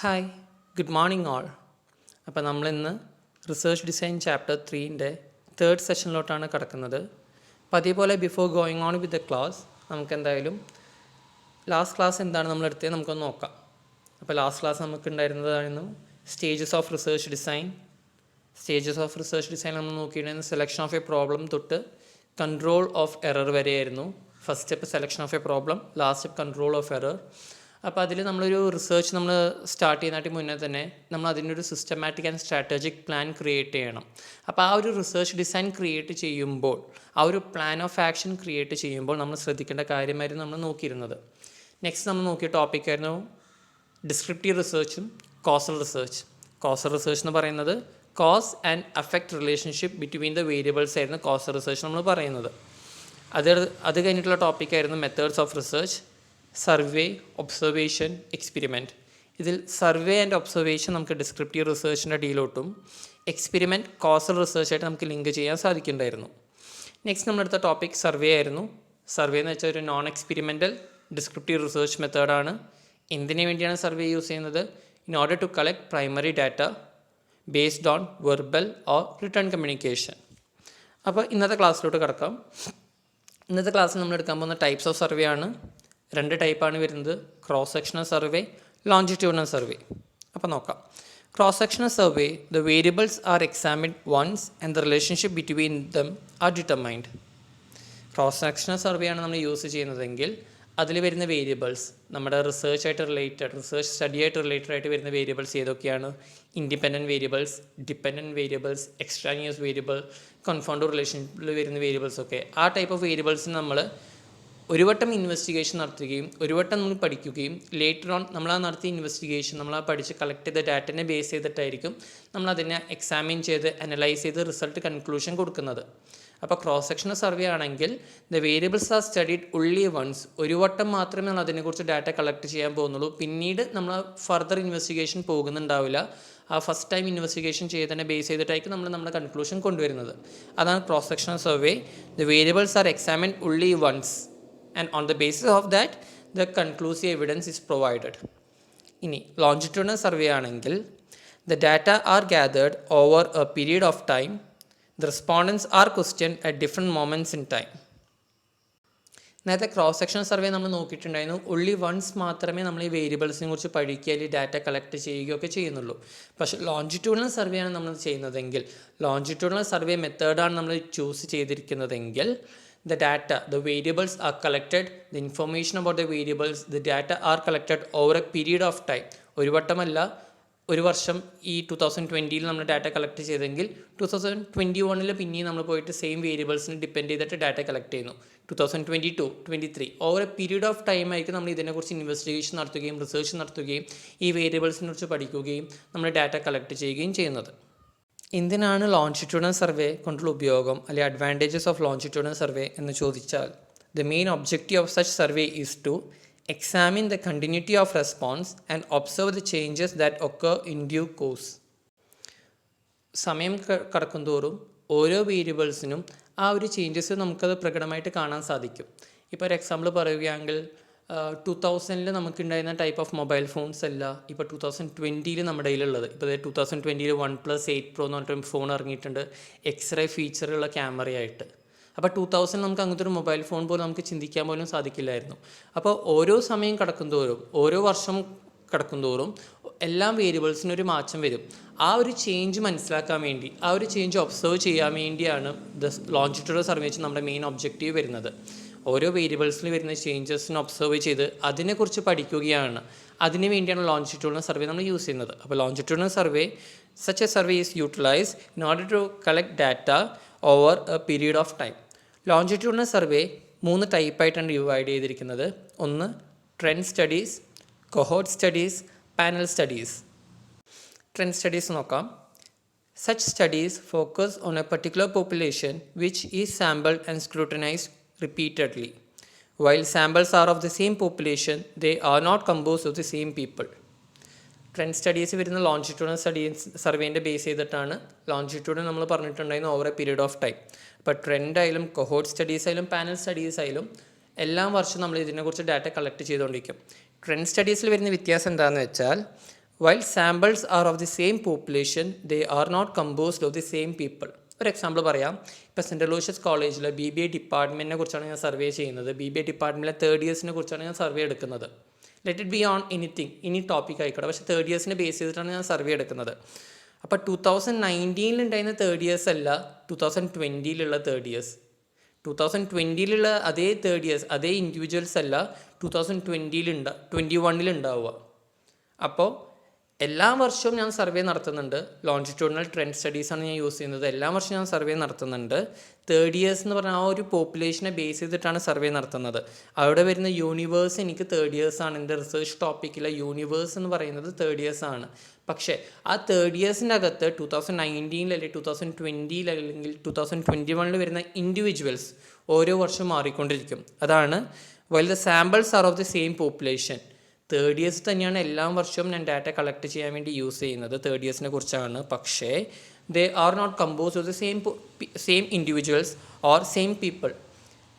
Hi good morning all. അപ്പോൾ നമ്മളിന്ന് research design chapter 3ൻ്റെ third സെഷനിലോട്ടാണ് കിടക്കുന്നത്. അപ്പോൾ അതേപോലെ before going on with the class നമുക്ക് എന്തായാലും ലാസ്റ്റ് ക്ലാസ് എന്താണ് നമ്മൾ എടുത്തത് നമുക്കൊന്ന് നോക്കാം. അപ്പോൾ ലാസ്റ്റ് ക്ലാസ് നമുക്ക് ഉണ്ടായിരുന്നതായിരുന്നു stages of research design. Stages of research design നമ്മൾ നോക്കിയിട്ടുണ്ടായിരുന്നു സെലക്ഷൻ ഓഫ് എ പ്രോബ്ലം തൊട്ട് കൺട്രോൾ ഓഫ് എറർ വരെയായിരുന്നു. First step selection of a problem, last step control of error. അപ്പോൾ അതിൽ നമ്മളൊരു റിസർച്ച് നമ്മൾ സ്റ്റാർട്ട് ചെയ്യുന്നതിന് മുന്നേ തന്നെ നമ്മൾ അതിൻ്റെ ഒരു systematic and strategic plan create ചെയ്യണം. അപ്പോൾ ആ ഒരു റിസർച്ച് ഡിസൈൻ ക്രിയേറ്റ് ചെയ്യുമ്പോൾ, ആ ഒരു പ്ലാൻ ഓഫ് ആക്ഷൻ ക്രിയേറ്റ് ചെയ്യുമ്പോൾ നമ്മൾ ശ്രദ്ധിക്കേണ്ട കാര്യമായിരുന്നു നമ്മൾ നോക്കിയിരുന്നത്. നെക്സ്റ്റ് നമ്മൾ നോക്കിയ ടോപ്പിക്കായിരുന്നു ഡിസ്ക്രിപ്റ്റീവ് റിസർച്ചും കോസൽ റിസർച്ച്. കോസൽ റിസർച്ച് എന്ന് പറയുന്നത് cause and effect relationship between the variables ആയിരുന്നു കോസൽ റിസർച്ച് നമ്മൾ പറയുന്നത്. അത് കഴിഞ്ഞിട്ടുള്ള ടോപ്പിക്കായിരുന്നു methods of research, survey, observation, experiment. ഇതിൽ സർവേ ആൻഡ് ഒബ്സർവേഷൻ നമുക്ക് ഡിസ്ക്രിപ്റ്റീവ് റിസർച്ചിൻ്റെ അടിയിലോട്ടും എക്സ്പെരിമെൻറ്റ് കോസൽ റിസർച്ചായിട്ട് നമുക്ക് ലിങ്ക് ചെയ്യാൻ സാധിക്കുന്നുണ്ടായിരുന്നു. നെക്സ്റ്റ് നമ്മളെടുത്ത ടോപ്പിക് സർവേ ആയിരുന്നു. സർവേ എന്ന് വെച്ചാൽ ഒരു നോൺ എക്സ്പെരിമെൻ്റൽ ഡിസ്ക്രിപ്റ്റീവ് റിസർച്ച് മെത്തേഡാണ്. എന്തിനു വേണ്ടിയാണ് സർവേ യൂസ് ചെയ്യുന്നത്? In order to collect primary data based on verbal or written communication. അപ്പോൾ ഇന്നത്തെ ക്ലാസ്സിലോട്ട് കിടക്കാം. ഇന്നത്തെ ക്ലാസ്സിൽ നമ്മൾ എടുക്കാൻ പോകുന്ന ടൈപ്സ് ഓഫ് സർവേ ആണ്. രണ്ട് ടൈപ്പാണ് വരുന്നത്, cross sectional survey, longitudinal survey. അപ്പോൾ നോക്കാം. Cross sectional survey, the variables are examined once and the relationship between them are determined. Cross sectional survey ആണ് നമ്മൾ യൂസ് ചെയ്യുന്നതെങ്കിൽ അതിൽ വരുന്ന വേരിയബിൾസ് നമ്മുടെ റിസർച്ച് സ്റ്റഡിയായിട്ട് റിലേറ്റഡ് ആയിട്ട് വരുന്ന വേരിയബിൾസ് ഏതൊക്കെയാണ്? Independent variables, dependent variables, extraneous variable, confounder റിലേഷനിൽ വരുന്ന വേരിയബിൾസൊക്കെ. ആ ടൈപ്പ് ഓഫ് വേരിയബിൾസിന് നമ്മൾ ഒരു വട്ടം ഇൻവെസ്റ്റിഗേഷൻ നടത്തുകയും ഒരു വട്ടം നമ്മൾ പഠിക്കുകയും ലേറ്റർ ഓൺ നമ്മൾ ആ നടത്തിയ ഇൻവെസ്റ്റിഗേഷൻ നമ്മൾ ആ പഠിച്ച് കളക്ട് ചെയ്ത ഡാറ്റനെ ബേസ് ചെയ്തിട്ടായിരിക്കും നമ്മൾ അതിനെ എക്സാമിൻ ചെയ്ത് അനലൈസ് ചെയ്ത് റിസൾട്ട് കൺക്ലൂഷൻ കൊടുക്കുന്നത്. അപ്പോൾ ക്രോസ് സെക്ഷണൽ സർവേ ആണെങ്കിൽ the variables are studied only once, ഒരു വട്ടം മാത്രമേ നമ്മൾ അതിനെക്കുറിച്ച് ഡാറ്റ കളക്ട് ചെയ്യാൻ പോകുന്നുള്ളൂ. പിന്നീട് നമ്മൾ ഫർദർ ഇൻവെസ്റ്റിഗേഷൻ പോകുന്നുണ്ടാവില്ല. ആ ഫസ്റ്റ് ടൈം ഇൻവെസ്റ്റിഗേഷൻ ചെയ്തതിനെ ബേസ് ചെയ്തിട്ടായിരിക്കും നമ്മൾ നമ്മുടെ കൺക്ലൂഷൻ കൊണ്ടുവരുന്നത്. അതാണ് cross sectional survey. The variables are examined only once and on the basis of that the conclusive evidence is provided. ഇനി longitudinal survey ആണെങ്കിൽ the data are gathered over a period of time. The respondents are questioned at different moments in time. നേരത്തെ cross sectional survey നമ്മൾ നോക്കിയിട്ടുണ്ടായിരുന്നു, only once മാത്രമേ നമ്മൾ ഈ വേരിയബിൾസിനെ കുറിച്ച് പഠിക്കുക അല്ലെങ്കിൽ ഡാറ്റ കളക്ട് ചെയ്യുകയൊക്കെ ചെയ്യുന്നുള്ളൂ. പക്ഷേ ലോഞ്ചിറ്റ്യൂഡിനൽ സർവേ ആണ് നമ്മൾ ചെയ്യുന്നതെങ്കിൽ, ലോഞ്ചിറ്റ്യൂഡിനൽ സർവേ മെത്തേഡാണ് നമ്മൾ choose ചെയ്തിരിക്കുന്നതെങ്കിൽ the data, the variables are collected, the information about the variables, the data are collected over a period of time. ഒരു വട്ടമല്ല, ഒരു വർഷം ഈ 2020 നമ്മൾ ഡാറ്റ കളക്ട് ചെയ്തെങ്കിൽ 2021 പിന്നെയും നമ്മൾ പോയിട്ട് സെയിം വേരിയബിൾസിന് ഡിപ്പെൻഡ് ചെയ്തിട്ട് ഡാറ്റ കളക്ട് ചെയ്യുന്നു. 2022, 2023 over a period of time ആയിരിക്കും നമ്മൾ ഇതിനെക്കുറിച്ച് ഇൻവെസ്റ്റിഗേഷൻ നടത്തുകയും റിസർച്ച് നടത്തുകയും ഈ വേരിയബിൾസിനെ കുറിച്ച് പഠിക്കുകയും നമ്മൾ ഡാറ്റ കളക്ട് ചെയ്യുകയും ചെയ്യുന്നത്. എന്തിനാണ് ലോഞ്ചിറ്റ്യൂഡിനൽ സർവേ കൊണ്ടുള്ള ഉപയോഗം അല്ലെങ്കിൽ അഡ്വാൻറ്റേജസ് ഓഫ് ലോഞ്ചിറ്റ്യൂഡിനൽ സർവേ എന്ന് ചോദിച്ചാൽ, the main objective of such survey is to examine the continuity of response and observe the changes that occur in due course. സമയം കടക്കുന്തോറും ഓരോ വേരിയബിൾസിനും ആ ഒരു ചേഞ്ചസ് നമുക്കത് പ്രകടമായിട്ട് കാണാൻ സാധിക്കും. ഇപ്പോൾ ഒരു എക്സാമ്പിൾ പറയുകയാണെങ്കിൽ 2000 നമുക്കുണ്ടായിരുന്ന ടൈപ്പ് ഓഫ് മൊബൈൽ ഫോൺസ് അല്ല ഇപ്പോൾ 2020 നമ്മുടെ കയ്യിലുള്ളത്. ഇപ്പോൾ 2020 OnePlus 8 Pro എന്ന് പറഞ്ഞിട്ട് ഫോൺ ഇറങ്ങിയിട്ടുണ്ട്, എക്സ്റേ ഫീച്ചറുള്ള ക്യാമറയായിട്ട്. അപ്പോൾ 2000 നമുക്ക് അങ്ങനത്തെ ഒരു മൊബൈൽ ഫോൺ പോലും നമുക്ക് ചിന്തിക്കാൻ പോലും സാധിക്കില്ലായിരുന്നു. അപ്പോൾ ഓരോ സമയം കടക്കുന്തോറും, ഓരോ വർഷം കടക്കുന്തോറും എല്ലാ വേരിയബിൾസിനും ഒരു മാറ്റം വരും. ആ ഒരു ചേഞ്ച് മനസ്സിലാക്കാൻ വേണ്ടി, ആ ഒരു ചേഞ്ച് ഒബ്സർവ് ചെയ്യാൻ വേണ്ടിയാണ് ദ ലോഞ്ചിറ്റ്യൂഡിനൽ സർവേ നമ്മുടെ മെയിൻ ഒബ്ജക്റ്റീവ് വരുന്നത്. ഓരോ വേരിയബിൾസിൽ വരുന്ന ചേഞ്ചസിന് ഒബ്സർവ് ചെയ്ത് അതിനെക്കുറിച്ച് പഠിക്കുകയാണ്. അതിന് വേണ്ടിയാണ് ലോഞ്ചിറ്റ്യൂഡിനൽ സർവേ നമ്മൾ യൂസ് ചെയ്യുന്നത്. അപ്പോൾ longitudinal survey, such a survey is utilized in order to collect data over a period of time. Longitudinal survey 3 ടൈപ്പായിട്ടാണ് ഡിവൈഡ് ചെയ്തിരിക്കുന്നത്. ഒന്ന് trend studies, cohort studies, panel studies. Trend studies നോക്കാം. Such studies focus on a particular population which is sampled and scrutinized repeatedly. While samples are of the same population, they are not composed of the same people. Trend studies വരുന്ന longitudinal സർവേൻ്റെ base ചെയ്തിട്ടാണ്. Longitude നമ്മൾ പറഞ്ഞിട്ടുണ്ടായിരുന്നു over a period of time. അപ്പോൾ trend ആയാലും കൊഹോർട്ട് studies ആയാലും panel studies ആയാലും എല്ലാ വർഷവും നമ്മൾ ഇതിനെക്കുറിച്ച് ഡാറ്റ കളക്ട് ചെയ്തുകൊണ്ടിരിക്കും. ട്രെൻഡ് സ്റ്റഡീസിൽ വരുന്ന വ്യത്യാസം എന്താണെന്ന് വെച്ചാൽ While samples are of the same population, they are not composed of the same people. ഒരു എക്സാമ്പിൾ പറയാം. ഇപ്പോൾ സെൻറ്റ് ലൂഷ്യസ് കോളേജിലെ BBA ഡിപ്പാർട്ട്മെൻറ്റിനെ കുറിച്ചാണ് ഞാൻ സർവേ ചെയ്യുന്നത്. BBA ഡിപ്പാർട്ട്മെൻറ്റിലെ തേർഡ് ഇയേഴ്സിനെ കുറിച്ചാണ് ഞാൻ സർവേ എടുക്കുന്നത്. Let it be on any topic ആയിക്കോട്ടെ, പക്ഷേ തേർഡ് ഇയേഴ്സിനെ ബേസ് ചെയ്തിട്ടാണ് ഞാൻ സർവേ എടുക്കുന്നത്. അപ്പോൾ 2019 ഉണ്ടായിരുന്ന തേർഡ് ഇയേഴ്സ് അല്ല 2020 തേർഡ് ഇയേഴ്സ്. 2020 അതേ തേർഡ് ഇയേഴ്സ്, അതേ ഇൻഡിവിജ്വൽസ് അല്ല 2021 ഉണ്ടാവുക. അപ്പോൾ എല്ലാ വർഷവും ഞാൻ സർവേ നടത്തുന്നുണ്ട്. ലോഞ്ചിറ്റ്യൂഡിനൽ ട്രെൻഡ് സ്റ്റഡീസാണ് ഞാൻ യൂസ് ചെയ്യുന്നത്. എല്ലാ വർഷവും ഞാൻ സർവേ നടത്തുന്നുണ്ട്. തേർഡ് ഇയേഴ്സ് എന്ന് പറഞ്ഞാൽ ആ ഒരു പോപ്പുലേഷനെ ബേസ് ചെയ്തിട്ടാണ് സർവേ നടത്തുന്നത്. അവിടെ വരുന്ന യൂണിവേഴ്സ് എനിക്ക് തേർഡ് ഇയേഴ്സാണ്. എൻ്റെ റിസർച്ച് ടോപ്പിക്കിലെ യൂണിവേഴ്സ് എന്ന് പറയുന്നത് തേർഡ് ഇയേഴ്സാണ്. പക്ഷേ ആ തേർഡ് ഇയേഴ്സിൻ്റെ അകത്ത് 2019 അല്ലെങ്കിൽ 2020 അല്ലെങ്കിൽ 2021 വരുന്ന ഇൻഡിവിജ്വൽസ് ഓരോ വർഷം മാറിക്കൊണ്ടിരിക്കും. അതാണ് while the samples R of the same population. Third years തന്നെയാണ് എല്ലാ വർഷവും ഞാൻ ഡാറ്റ കളക്ട് ചെയ്യാൻ വേണ്ടി യൂസ് ചെയ്യുന്നത്. തേർഡ് ഇയേഴ്സിനെ കുറിച്ചാണ്. പക്ഷേ they are not compose of the same individuals or same people.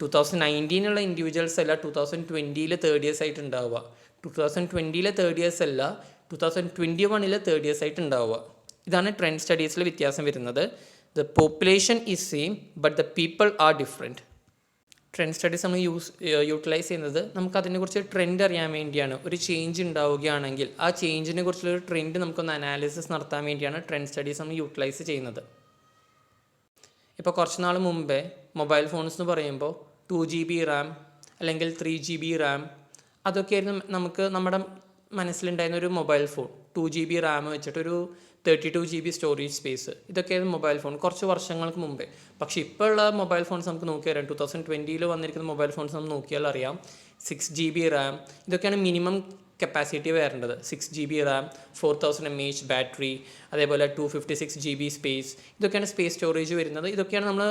2019 individuals അല്ല 2020 തേർഡ് ഇയേഴ്സ് ആയിട്ട് ഉണ്ടാവുക. 2020 തേർഡ് ഇയേഴ്സ് അല്ല 2021 തേർഡ് ഇയേഴ്സ് ആയിട്ട് ഉണ്ടാവുക. ഇതാണ് ട്രെൻഡ് സ്റ്റഡീസിൽ വ്യത്യാസം വരുന്നത്. The population is same but the people are different. Trend studies നമ്മൾ യൂട്ടിലൈസ് ചെയ്യുന്നത് നമുക്കതിനെക്കുറിച്ച് ട്രെൻഡ് അറിയാൻ വേണ്ടിയാണ്. ഒരു ചേഞ്ച് ഉണ്ടാവുകയാണെങ്കിൽ ആ ചേഞ്ചിനെ കുറിച്ചുള്ളൊരു ട്രെൻഡ് നമുക്കൊന്ന് അനാലിസിസ് നടത്താൻ വേണ്ടിയാണ് ട്രെൻഡ് സ്റ്റഡീസ് നമ്മൾ യൂട്ടിലൈസ് ചെയ്യുന്നത്. ഇപ്പോൾ കുറച്ച് നാൾ മുമ്പേ മൊബൈൽ ഫോൺസ് എന്ന് പറയുമ്പോൾ 2GB റാം അല്ലെങ്കിൽ 3GB റാം അതൊക്കെയായിരുന്നു നമുക്ക് നമ്മുടെ മനസ്സിലുണ്ടായിരുന്ന ഒരു മൊബൈൽ ഫോൺ. 2GB റാം വെച്ചിട്ടൊരു 32GB സ്റ്റോറേജ് സ്പേസ്, ഇതൊക്കെയായിരുന്നു മൊബൈൽ ഫോൺ കുറച്ച് വർഷങ്ങൾക്ക് മുമ്പേ. പക്ഷേ ഇപ്പോൾ ഉള്ള മൊബൈൽ ഫോൺസ് നമുക്ക് നോക്കിയാൽ 2020 വന്നിരിക്കുന്ന മൊബൈൽ ഫോൺസ് നമുക്ക് നോക്കിയാൽ അറിയാം 6GB റാം ഇതൊക്കെയാണ് മിനിമം കപ്പാസിറ്റി വരേണ്ടത്. 6GB റാം, 4000 mAh ബാറ്ററി, അതേപോലെ 256GB സ്പേസ്, ഇതൊക്കെയാണ് സ്പേസ് സ്റ്റോറേജ് വരുന്നത്. ഇതൊക്കെയാണ് നമ്മൾ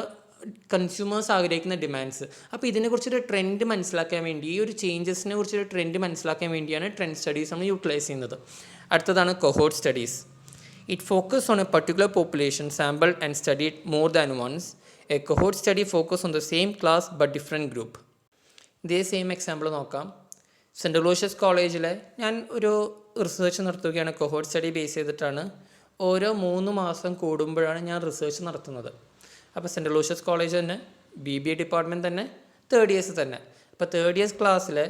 കൺസ്യൂമേഴ്സ് ആഗ്രഹിക്കുന്ന ഡിമാൻഡ്സ്. അപ്പോൾ ഇതിനെക്കുറിച്ചൊരു ട്രെൻഡ് മനസ്സിലാക്കാൻ വേണ്ടി, ഈ ഒരു ചേഞ്ചസിനെ കുറിച്ചൊരു ട്രെൻഡ് മനസ്സിലാക്കാൻ വേണ്ടിയാണ് ട്രെൻഡ് സ്റ്റഡീസ് നമ്മൾ യൂട്ടിലൈസ് ചെയ്യുന്നത്. അടുത്തതാണ് കൊഹോർട്ട് studies. It focuses on a particular population sampled and studied more than once. A cohort study focuses on the same class but different group. ഇതേ സെയിം എക്സാമ്പിൾ നോക്കാം. സെൻറ്റ് ലൂഷ്യസ് കോളേജിലെ ഞാൻ ഒരു research നടത്തുകയാണ്. കൊഹോർട്ട് study base ചെയ്തിട്ടാണ്. ഓരോ 3 മാസം കൂടുമ്പോഴാണ് ഞാൻ റിസർച്ച് നടത്തുന്നത്. അപ്പോൾ സെൻറ്റ് ലൂഷ്യസ് കോളേജ് തന്നെ, BBA ഡിപ്പാർട്ട്മെൻറ്റ് തന്നെ, തേർഡ് ഇയേഴ്സ് തന്നെ. അപ്പോൾ തേർഡ് ഇയേഴ്സ് ക്ലാസ്സിലെ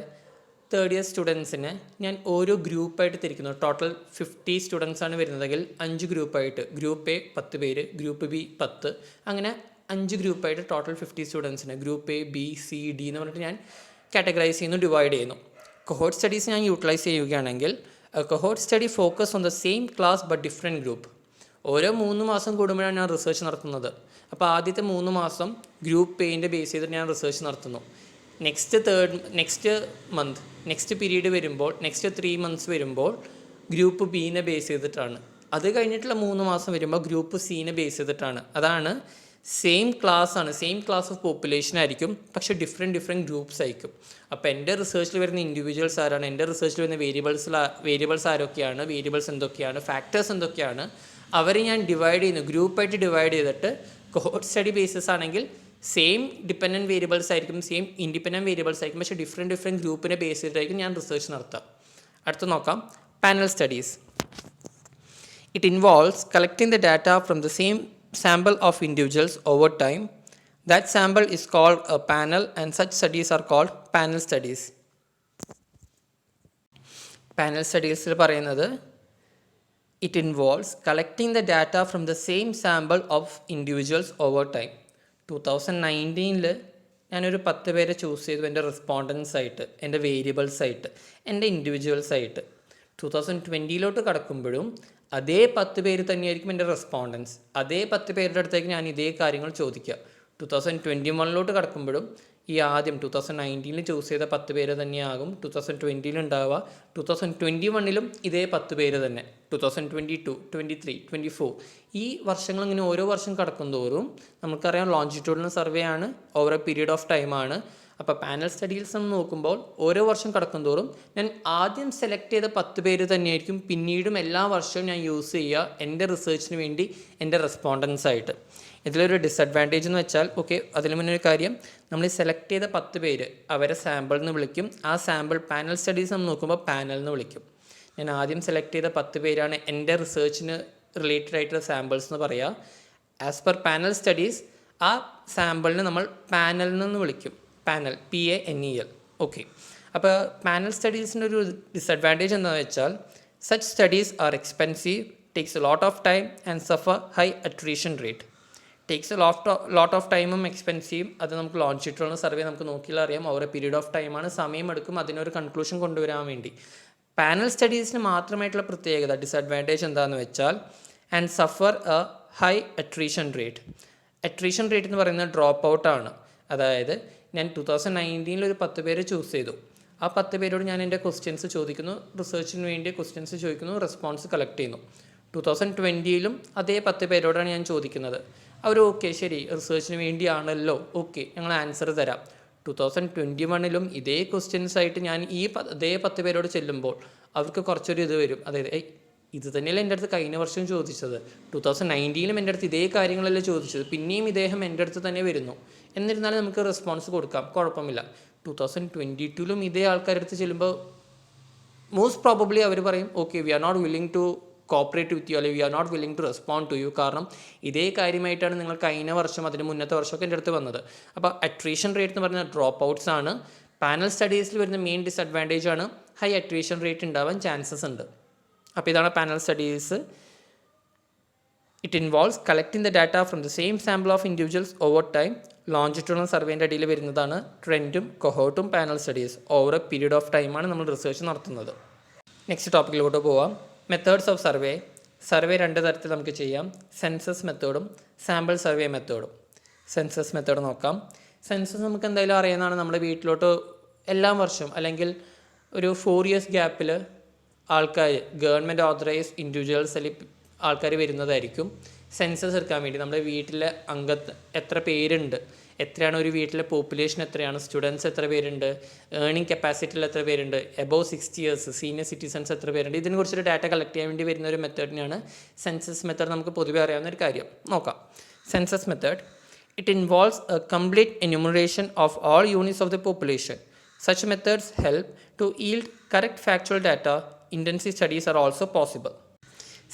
തേർഡ് ഇയർ സ്റ്റുഡൻസിനെ ഞാൻ ഓരോ ഗ്രൂപ്പായിട്ട് തിരിക്കുന്നു. ടോട്ടൽ 50 സ്റ്റുഡൻസാണ് വരുന്നതെങ്കിൽ 5 ഗ്രൂപ്പായിട്ട്, ഗ്രൂപ്പ് A 10 പേര്, ഗ്രൂപ്പ് B 10, അങ്ങനെ 5 ഗ്രൂപ്പായിട്ട് ടോട്ടൽ 50 സ്റ്റുഡൻസിനെ group A, B, C, D എന്ന് പറഞ്ഞിട്ട് ഞാൻ കാറ്റഗറൈസ് ചെയ്യുന്നു, ഡിവൈഡ് ചെയ്യുന്നു. കൊഹോർട്ട് സ്റ്റഡീസ് ഞാൻ യൂട്ടിലൈസ് ചെയ്യുകയാണെങ്കിൽ cohort study focus on the same class but different group. ഓരോ 3 മാസം കൂടുമ്പോഴാണ് ഞാൻ റിസർച്ച് നടത്തുന്നത്. അപ്പോൾ ആദ്യത്തെ 3 മാസം ഗ്രൂപ്പ് Aൻ്റെ ബേസ് ചെയ്തിട്ട് ഞാൻ റിസർച്ച് നടത്തുന്നു. നെക്സ്റ്റ് മന്ത്, നെക്സ്റ്റ് പീരീഡ് വരുമ്പോൾ, നെക്സ്റ്റ് 3 months വരുമ്പോൾ ഗ്രൂപ്പ് ബീനെ ബേസ് ചെയ്തിട്ടാണ്. അത് കഴിഞ്ഞിട്ടുള്ള 3 മാസം വരുമ്പോൾ ഗ്രൂപ്പ് സീനെ ബേസ് ചെയ്തിട്ടാണ്. അതാണ് സെയിം ക്ലാസ്സാണ്, സെയിം ക്ലാസ് ഓഫ് പോപ്പുലേഷൻ ആയിരിക്കും, പക്ഷേ ഡിഫറെൻറ്റ് ഗ്രൂപ്പ്സ് ആയിരിക്കും. അപ്പോൾ എൻ്റെ റിസർച്ചിൽ വരുന്ന ഇൻഡിവിജ്വൽസ് ആരാണ്, എൻ്റെ റിസർച്ചിൽ വരുന്ന വേരിയബിൾസ് ആരൊക്കെയാണ്, വേരിയബിൾസ് എന്തൊക്കെയാണ്, ഫാക്ടേഴ്സ് എന്തൊക്കെയാണ്, അവരെ ഞാൻ ഡിവൈഡ് ചെയ്യുന്നു, ഗ്രൂപ്പായിട്ട് ഡിവൈഡ് ചെയ്തിട്ട്. കൊഹോർട്ട് സ്റ്റഡി ബേസിസ് ആണെങ്കിൽ സെയിം ഡിപ്പെൻഡൻറ്റ് വേരിയബിൾസ് ആയിരിക്കും, സെയിം ഇൻഡിപെൻഡൻറ്റ് വേരിയബിൾസ് ആയിരിക്കും, പക്ഷേ ഡിഫറെൻറ്റ് ഗ്രൂപ്പിനെ ബേസ് ചെയ്തിട്ടായിരിക്കും ഞാൻ റിസർച്ച് നടത്തുക. അടുത്ത് നോക്കാം panel studies. It involves collecting the data from the same sample of individuals over time. That sample is called a panel and such studies are called panel studies. Panel studies പറയുന്നത് it involves collecting the data from the same sample of individuals over time. 2019 ഞാനൊരു 10 പേരെ choose ചെയ്തു എൻ്റെ respondents ആയിട്ട്, എൻ്റെ variables ആയിട്ട്, എൻ്റെ individuals ആയിട്ട്. 2020 കടക്കുമ്പോഴും അതേ 10 പേര് തന്നെയായിരിക്കും എൻ്റെ റെസ്പോണ്ടൻസ്. അതേ 10 പേരുടെ അടുത്തേക്ക് ഞാൻ ഇതേ കാര്യങ്ങൾ ചോദിക്കുക. 2021 കടക്കുമ്പോഴും ഈ ആദ്യം 2019 ചൂസ് ചെയ്ത 10 പേര് തന്നെയാകും 2020 ഉണ്ടാവുക. 2021 ഇതേ 10 പേര് തന്നെ. 2022, 23, 24 ഈ വർഷങ്ങൾ ഇങ്ങനെ ഓരോ വർഷം കടക്കും തോറും നമുക്കറിയാം ലോഞ്ചിറ്റ്യൂഡിനൽ സർവേ ആണ്, ഓവർ എ പീരീഡ് ഓഫ് ടൈമാണ്. അപ്പോൾ പാനൽ സ്റ്റഡീസ് എന്ന് നോക്കുമ്പോൾ ഓരോ വർഷം കടക്കും തോറും ഞാൻ ആദ്യം സെലക്ട് ചെയ്ത 10 പേര് തന്നെയായിരിക്കും പിന്നീടും എല്ലാ വർഷവും ഞാൻ യൂസ് ചെയ്യുക എൻ്റെ റിസർച്ചിന് വേണ്ടി, എൻ്റെ റെസ്പോണ്ടൻസ് ആയിട്ട്. ഇതിലൊരു ഡിസഡ്വാൻറ്റേജ് എന്ന് വെച്ചാൽ, അതിന് മുന്നേ ഒരു കാര്യം, നമ്മൾ സെലക്ട് ചെയ്ത 10 പേര് അവരെ സാമ്പിൾ എന്ന് വിളിക്കും. ആ സാമ്പിൾ പാനൽ സ്റ്റഡീസ് നമ്മൾ നോക്കുമ്പോൾ പാനൽ എന്ന് വിളിക്കും. ഞാൻ ആദ്യം സെലക്ട് ചെയ്ത 10 പേരാണ് എൻ്റെ റിസർച്ചിന് റിലേറ്റഡ് ആയിട്ടുള്ള സാമ്പിൾസ് എന്ന് പറയുക. ആസ് പെർ പാനൽ സ്റ്റഡീസ് ആ സാമ്പിളിനെ നമ്മൾ പാനൽ നിന്ന് വിളിക്കും. Panel PANEL. ഓക്കെ, അപ്പോൾ പാനൽ സ്റ്റഡീസിൻ്റെ ഒരു ഡിസഡ്വാൻറ്റേജ് എന്താണെന്ന് വെച്ചാൽ such studies are expensive, takes a lot of time and suffer high attrition rate. Takes a lot of ടൈമും എക്സ്പെൻസീവും. അത് നമുക്ക് ലോഞ്ചിട്ടുള്ള സർവേ നമുക്ക് നോക്കിയാൽ അറിയാം, ഓവർ എ പീരീഡ് ഓഫ് ടൈമാണ്, സമയമെടുക്കും അതിനൊരു കൺക്ലൂഷൻ കൊണ്ടുവരാൻ വേണ്ടി. പാനൽ സ്റ്റഡീസിന് മാത്രമായിട്ടുള്ള പ്രത്യേകത ഡിസഡ്വാൻറ്റേജ് എന്താണെന്ന് വെച്ചാൽ and suffer a high attrition rate. Attrition rate എന്ന് പറയുന്നത് ഡ്രോപ്പ് ഔട്ടാണ്. അതായത് ഞാൻ 2019 ഒരു 10 പേരെ ചൂസ് ചെയ്തു. ആ 10 പേരോട് ഞാൻ എൻ്റെ ക്വസ്റ്റ്യൻസ് ചോദിക്കുന്നു, റിസർച്ചിന് വേണ്ടി ക്വസ്റ്റ്യൻസ് ചോദിക്കുന്നു, റെസ്പോൺസ് കളക്ട് ചെയ്യുന്നു. 2020 അതേ 10 പേരോടാണ് ഞാൻ ചോദിക്കുന്നത്. അവർ ഓക്കെ ശരി റിസർച്ചിന് വേണ്ടിയാണല്ലോ, ഓക്കെ ഞങ്ങൾ ആൻസർ തരാം. 2021 ഇതേ ക്വസ്റ്റ്യൻസ് ആയിട്ട് ഞാൻ അതേ 10 പേരോട് ചെല്ലുമ്പോൾ അവർക്ക് കുറച്ചൊരു ഇത് വരും. അതായത് ഇത് തന്നെയല്ലേ എൻ്റെ അടുത്ത് കഴിഞ്ഞ വർഷം ചോദിച്ചത്, 2019 എൻ്റെ അടുത്ത് ഇതേ കാര്യങ്ങളല്ലേ ചോദിച്ചത്, പിന്നെയും ഇദ്ദേഹം എൻ്റെ അടുത്ത് തന്നെ വരുന്നു. എന്നിരുന്നാലും നമുക്ക് റെസ്പോൺസ് കൊടുക്കാം, കുഴപ്പമില്ല. 2022 ഇതേ ആൾക്കാരുടെ അടുത്ത് ചെല്ലുമ്പോൾ മോസ്റ്റ് പ്രോബബ്ലി അവർ പറയും okay we are not willing to cooperate with you, അല്ലെങ്കിൽ we are not willing to respond to you. കാരണം ഇതേ കാര്യമായിട്ടാണ് നിങ്ങൾ കഴിഞ്ഞ വർഷം അതിന് മുന്നത്തെ വർഷമൊക്കെ എൻ്റെ അടുത്ത് വന്നത്. അപ്പോൾ അട്രീഷൻ റേറ്റ് എന്ന് പറയുന്നത് ഡ്രോപ്പ് ഔട്ട്സ് ആണ്. പാനൽ സ്റ്റഡീസിൽ വരുന്ന മെയിൻ ഡിസഡ്വാൻറ്റേജ് ആണ് ഹൈ അട്രീഷൻ റേറ്റ് ഉണ്ടാവാൻ ചാൻസസ് ഉണ്ട്. അപ്പോൾ ഇതാണ് panel studies. It involves collecting the data from the same sample of individuals over time. ലോഞ്ചിറ്റുള്ള സർവേൻ്റെ അടിയിൽ വരുന്നതാണ് ട്രെൻഡും കൊഹോട്ടും panel studies. Over a period of ടൈമാണ് നമ്മൾ റിസർച്ച് നടത്തുന്നത്. നെക്സ്റ്റ് ടോപ്പിക്കിലോട്ട് പോവാം. Methods of survey. സർവേ 2 തരത്തിൽ നമുക്ക് ചെയ്യാം, സെൻസസ് മെത്തേഡും സാമ്പിൾ സർവേ മെത്തേഡും. സെൻസസ് മെത്തേഡ് നോക്കാം. സെൻസസ് നമുക്ക് എന്തായാലും അറിയുന്നതാണ്. നമ്മുടെ വീട്ടിലോട്ട് എല്ലാ വർഷവും അല്ലെങ്കിൽ ഒരു 4 years ഗ്യാപ്പിൽ ആൾക്കാർ ഗവൺമെൻറ് ഓതറൈസ് ഇൻഡിവിജ്വൽസ് അല്ലെങ്കിൽ ആൾക്കാർ വരുന്നതായിരിക്കും സെൻസസ് എടുക്കാൻ വേണ്ടി. നമ്മുടെ വീട്ടിലെ എത്ര പേരുണ്ട്, എത്രയാണ് ഒരു വീട്ടിലെ പോപ്പുലേഷൻ, എത്രയാണ് സ്റ്റുഡൻസ്, എത്ര പേരുണ്ട്, ഏർണിംഗ് കപ്പാസിറ്റിയിൽ എത്ര പേരുണ്ട്, എബോവ് 60 years സീനിയർ സിറ്റിസൺസ് എത്ര പേരുണ്ട്, ഇതിനെക്കുറിച്ചൊരു ഡാറ്റ കളക്ട് ചെയ്യാൻ വേണ്ടി വരുന്ന ഒരു മെത്തേഡിനാണ് സെൻസസ് മെത്തേഡ്. നമുക്ക് പൊതുവെ അറിയാവുന്ന ഒരു കാര്യം നോക്കാം. Census method it involves a complete enumeration of all units of the population. Such methods help to yield correct factual data. Intensive studies are also possible.